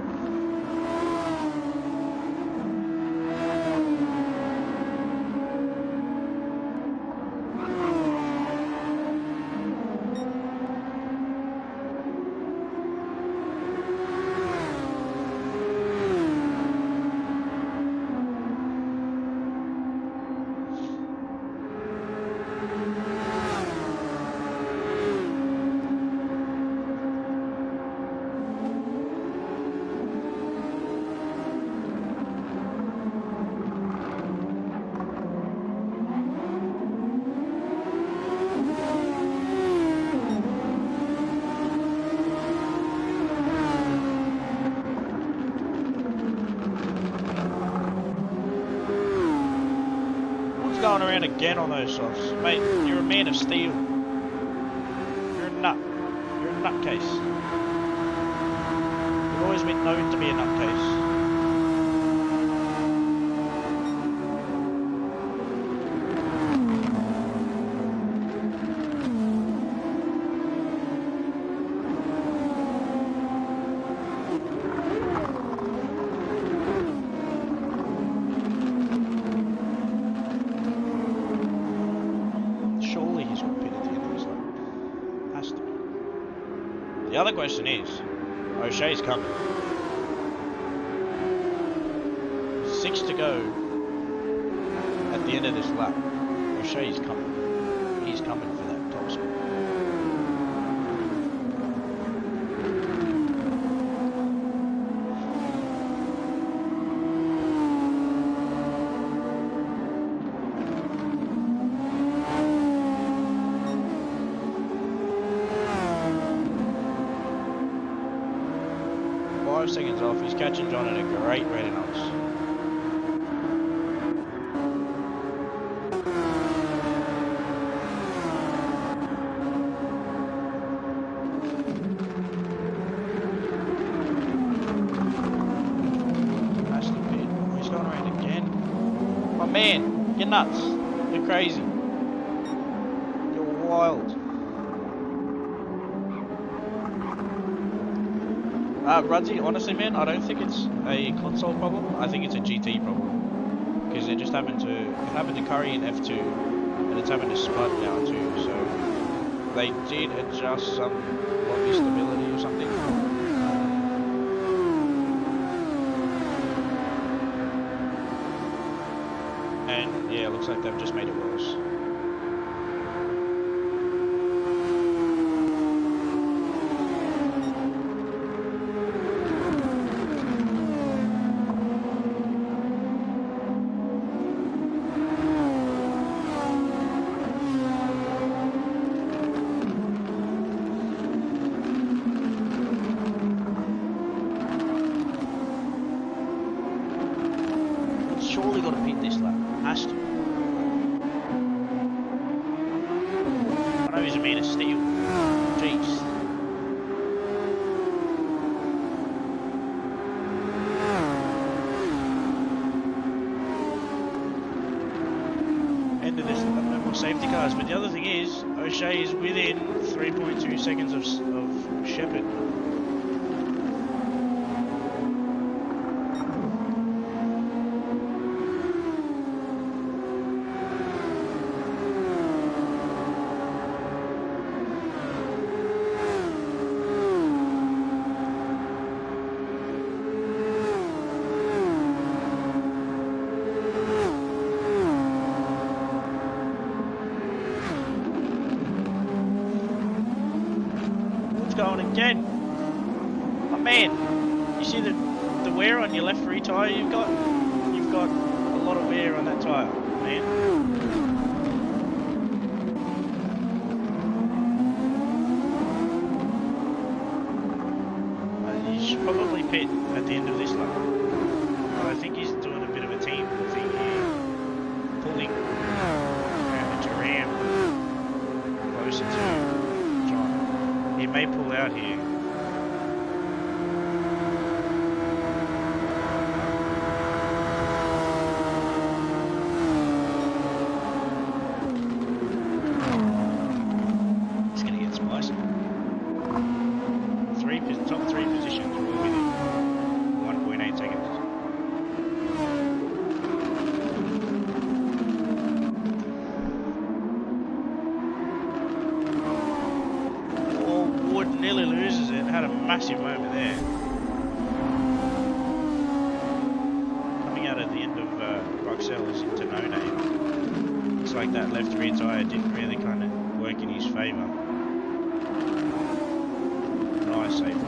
Going around again on those softs. Mate, you're a man of steel. You're a nut. You're a nutcase. You've always been known to be a nutcase. The other question is, O'Shea's coming. 6 to go at the end of this lap. O'Shea's coming. He's coming for that top spot. Seconds off, he's catching John at a great rate of knots. That's the pit. He's going around again. My man, you're nuts. You're crazy. You're wild. Rudsy, honestly man, I don't think it's a console problem, I think it's a GT problem. Because it just happened to Curry in F2, and it's happened to Spud now too, so they did adjust some lobby stability or something. And yeah, it looks like they've just made it worse. Surely got to beat this lap. Has to. I know he's a man of steel. Jeez. end of this, no more safety cars. But the other thing is, O'Shea is within 3.2 seconds of Shepherd. Going again. Oh man, you see the wear on your left rear tyre you've got a lot of wear on that tyre, man. He should probably pit at the end of this lap. But I think he's doing a bit of a team thing here, pulling to ram closer to. He may pull out here. It's going to get spicy. Top three positions were within 1.8 seconds. Nearly loses it, had a massive moment there. Coming out at the end of Bruxelles into No Name. It's like that left rear tyre didn't really kind of work in his favour. Nice save.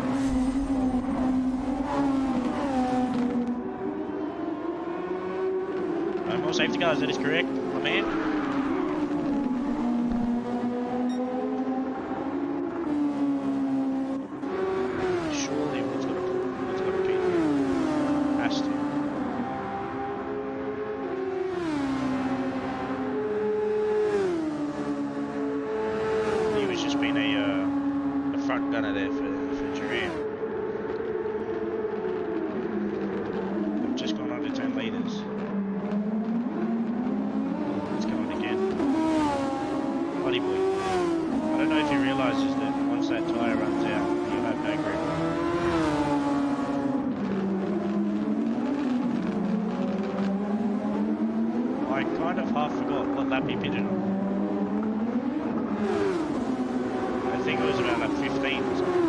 No more safety cars, that is correct, my man. Gunner there for Duran. They've just gone under 10 litres. It's going again. Buddy boy. I don't know if he realises that once that tyre runs out, he'll have no grip. I kind of half forgot what lap he pitted on. I think it was about lap 15 or something.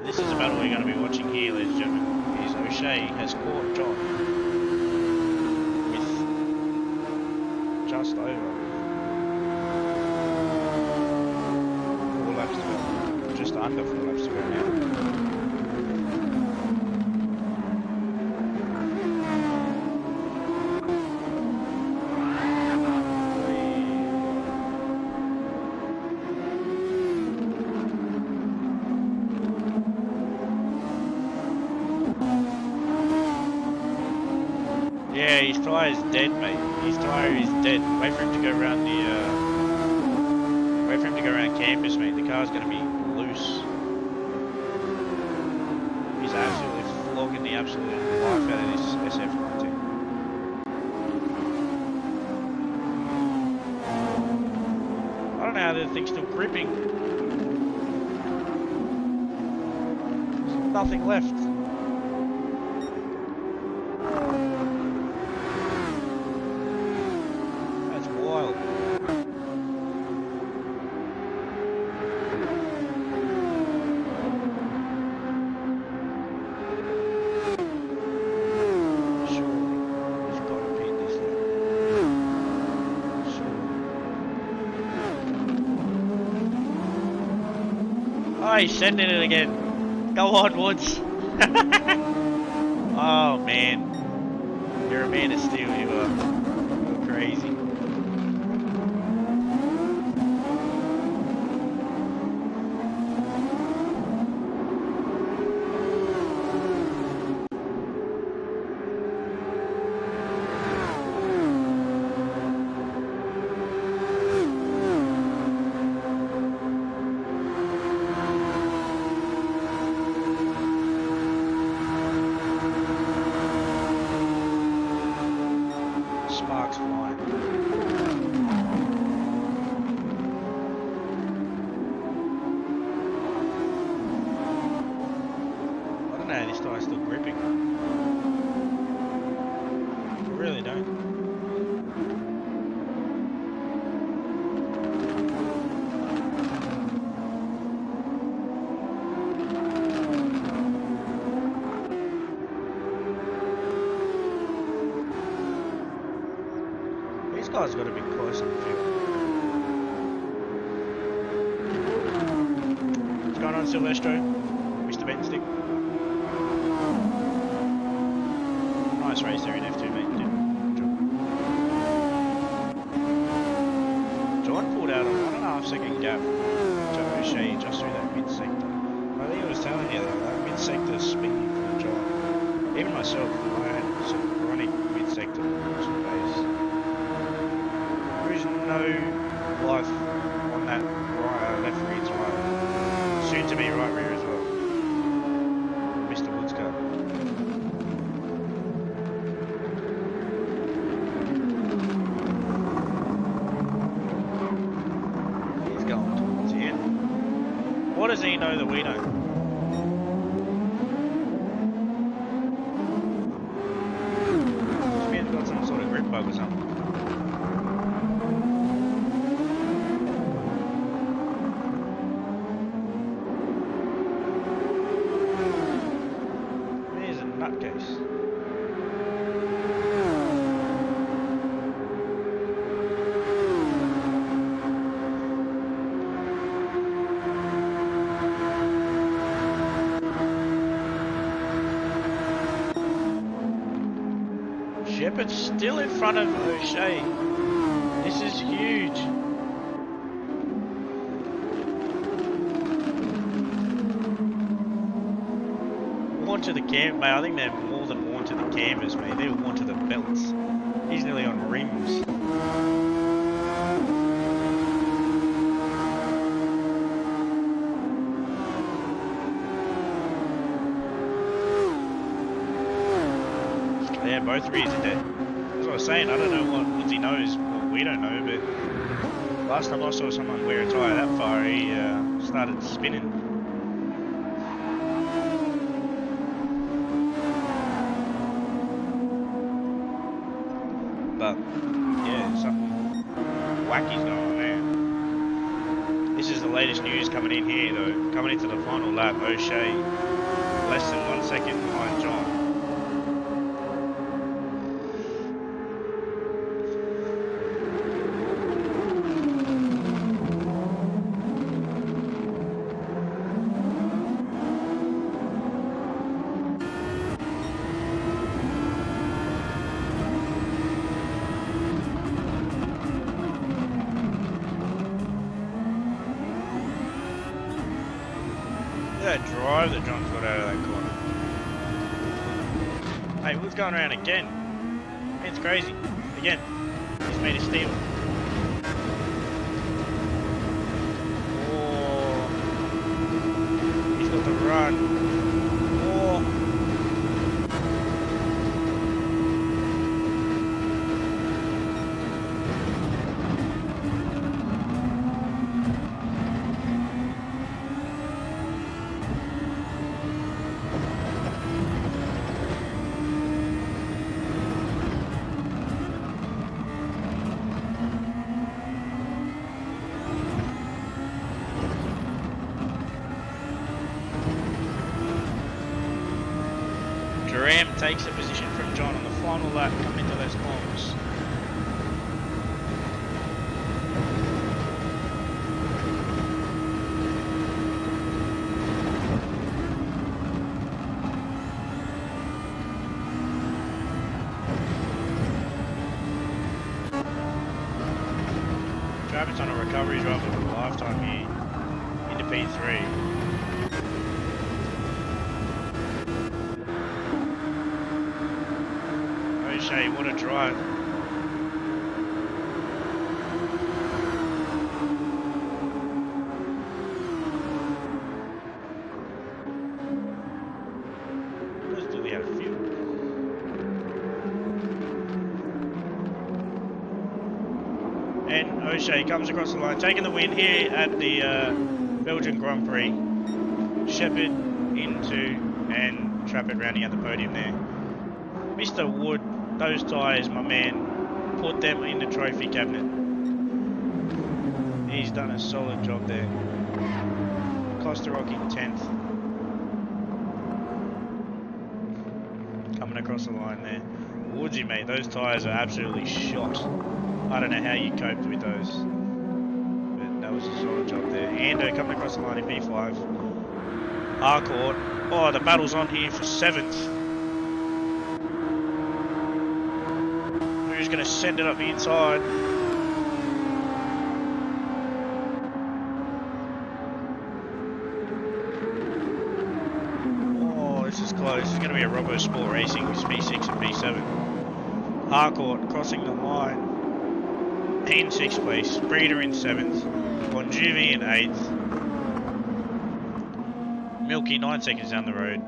This is about all we're going to be watching here, ladies and gentlemen. Is O'Shea has caught John with just over 4 laps to go. Just under 4 laps to go now. Yeah, his tyre's dead, mate. His tyre is dead. Wait for him to go around the, wait for him to go around campus, mate. The car's gonna be loose. He's absolutely flogging the absolute life out of this SF19. I don't know how the thing's still gripping. There's nothing left. Oh, he's sending it again. Go on, Woods. Oh, man. You're a man of steel, you are. You're crazy. flags flying. I don't know how this guy's still gripping. I really don't. These guys got to be close on the field. What's going on, Silvestro? Mr. Benstick? Nice race there in F2, mate. Good job. John pulled out a 1.5 second gap to O'Shea just through that mid-sector. I think I was telling you that mid-sector speed for John. Even myself, I had some chronic mid-sector base. There is no life on that right, left rear tyre. Soon to be right rear as well. Mr. Woods car. He's going towards the end. What does he know that we don't? This man's got some sort of grip bug or something. He's a nutcase. Shepard's still in front of O'Shea. This is huge. Worn to the cam, mate. I think they're more than worn to the canvas, mate. They're worn to the belts. He's nearly on rims. Yeah, both rears are dead. That's what I was saying. I don't know what Woodsy knows, what we don't know, but last time I saw someone wear a tyre that far, he started spinning. But yeah, something wacky's going on there. This is the latest news coming in here, though. Coming into the final lap, O'Shea less than 1 second behind John. That drive that John's got out of that corner. Hey, Wood's going around again. It's crazy. Again. He's made a steal. Oh. He's got the run. Oh. Ram takes a position from John on the final lap coming into those corners. Travis on a recovery drive of a lifetime here into P3. O'Shea, what a drive. Let's do the out of fuel. And O'Shea comes across the line, taking the win here at the Belgian Grand Prix. Shepherd into and Trappett rounding out the podium there. Mr. Wood, those tyres, my man, put them in the trophy cabinet. He's done a solid job there. Costa Rock in 10th. Coming across the line there. Woodsy, mate, those tyres are absolutely shot. I don't know how you coped with those. But that was a solid job there. Ando coming across the line in P5. Harcourt. Oh, the battle's on here for 7th. Who's going to send it up the inside? Oh, this is close. It's going to be a Robo Sport Racing with P6 and P7. Harcourt crossing the line. In 6th place. Breeder in 7th. Bonjuvi in 8th. Milky 9 seconds down the road.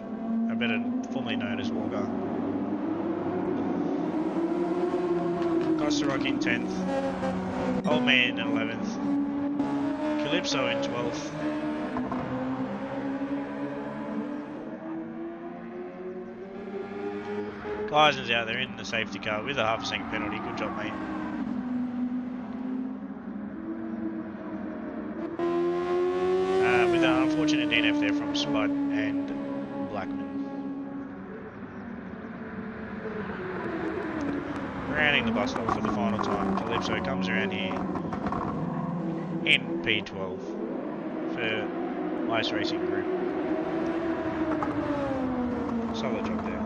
I better formerly known as Walker. Costa Rock in 10th. Old Man in 11th. Calypso in 12th. Geisen's out there in the safety car with a half-second penalty. Good job, mate. With an unfortunate DNF there from Spud and Blackman. Rounding the bus stop for the final time. Calypso comes around here in P12 for Ice Racing Group. Solid job there.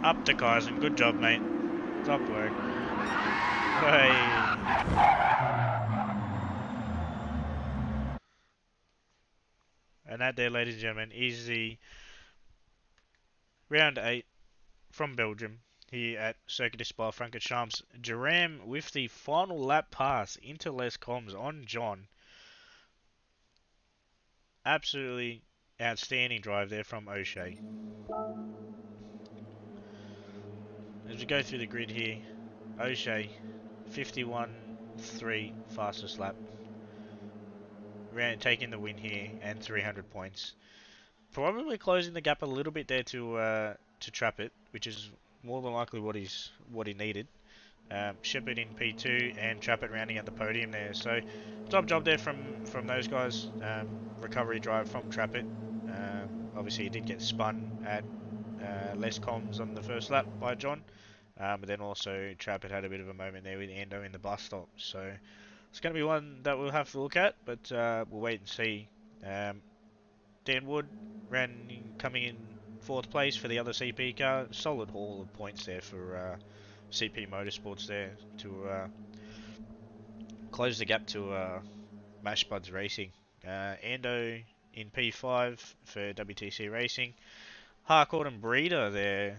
Up to Kaisen, good job, mate. Top work. Hey. And that there, ladies and gentlemen, is the round 8 from Belgium here at Circuit de Spa-Francorchamps. Jerem with the final lap pass into Les Combs on John. Absolutely outstanding drive there from O'Shea. As we go through the grid here, O'Shea, 51.3 fastest lap. Taking the win here and 300 points. Probably closing the gap a little bit there to Trappett, which is more than likely what he needed. Shepherd in P2 and Trappett rounding out the podium there. So top job there from those guys. Recovery drive from Trappett. Obviously he did get spun at Les Combs on the first lap by John. But then also Trappett had a bit of a moment there with Ando in the bus stop. So it's going to be one that we'll have to look at, but we'll wait and see. Dan Wood coming in 4th place for the other CP car. Solid haul of points there for CP Motorsports there to close the gap to Mash Buds Racing. Ando in P5 for WTC Racing. Harcourt and Breeder there.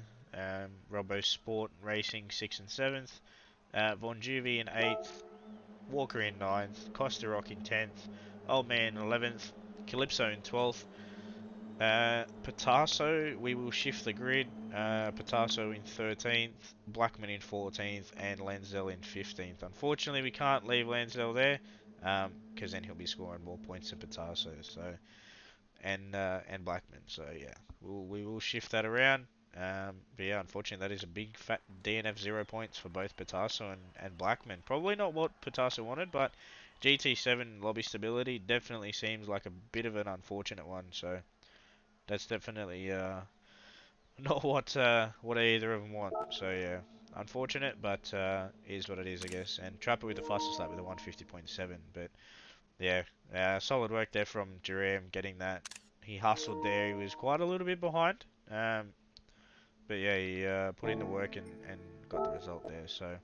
Robo Sport Racing 6th and 7th. Von Juvi in 8th. Walker in 9th. Costa Rock in 10th. Old Man 11th. Calypso in 12th. Patasso, we will shift the grid. Patasso in 13th, Blackman in 14th, and Lansdell in 15th. Unfortunately, we can't leave Lansdell there, because then he'll be scoring more points than Patasso. So, and Blackman. So yeah, we will shift that around. But yeah, unfortunately, that is a big fat DNF 0 points for both Patasso and Blackman. Probably not what Patasso wanted, but GT7 lobby stability definitely seems like a bit of an unfortunate one. So. That's definitely not what either of them want. So yeah, unfortunate, but is what it is, I guess. And Trapper with the fastest lap with a 150.7. But yeah, solid work there from Jerem getting that he hustled there. He was quite a little bit behind. But yeah, he put in the work and got the result there. So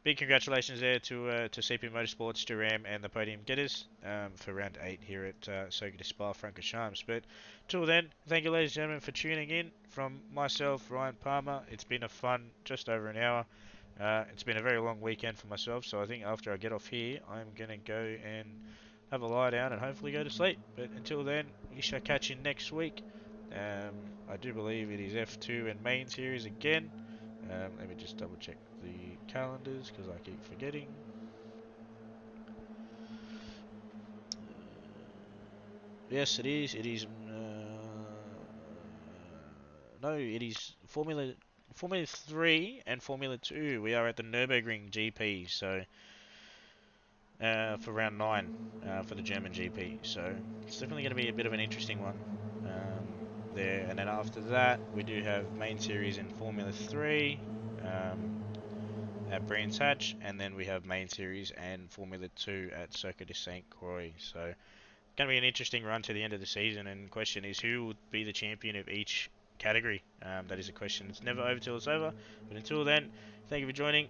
big congratulations there to CP Motorsports, Duram, and the podium getters for round 8 here at Circuit de Spa-Francorchamps. But till then, thank you, ladies and gentlemen, for tuning in. From myself, Ryan Palmer, it's been a fun just over an hour. It's been a very long weekend for myself, so I think after I get off here, I'm going to go and have a lie down and hopefully go to sleep. But until then, we shall catch you next week. I do believe it is F2 and main series again. Let me just double check the calendars because I keep forgetting. Yes, it is. It is. No, it is Formula 3 and Formula 2. We are at the Nürburgring GP, so for round 9 for the German GP. So it's definitely going to be a bit of an interesting one there. And then after that, we do have main series in Formula 3. At Brands Hatch, and then we have main series and Formula 2 at Circuit de Saint Croix. So, going to be an interesting run to the end of the season. And the question is, who will be the champion of each category? That is a question. It's never over till it's over. But until then, thank you for joining.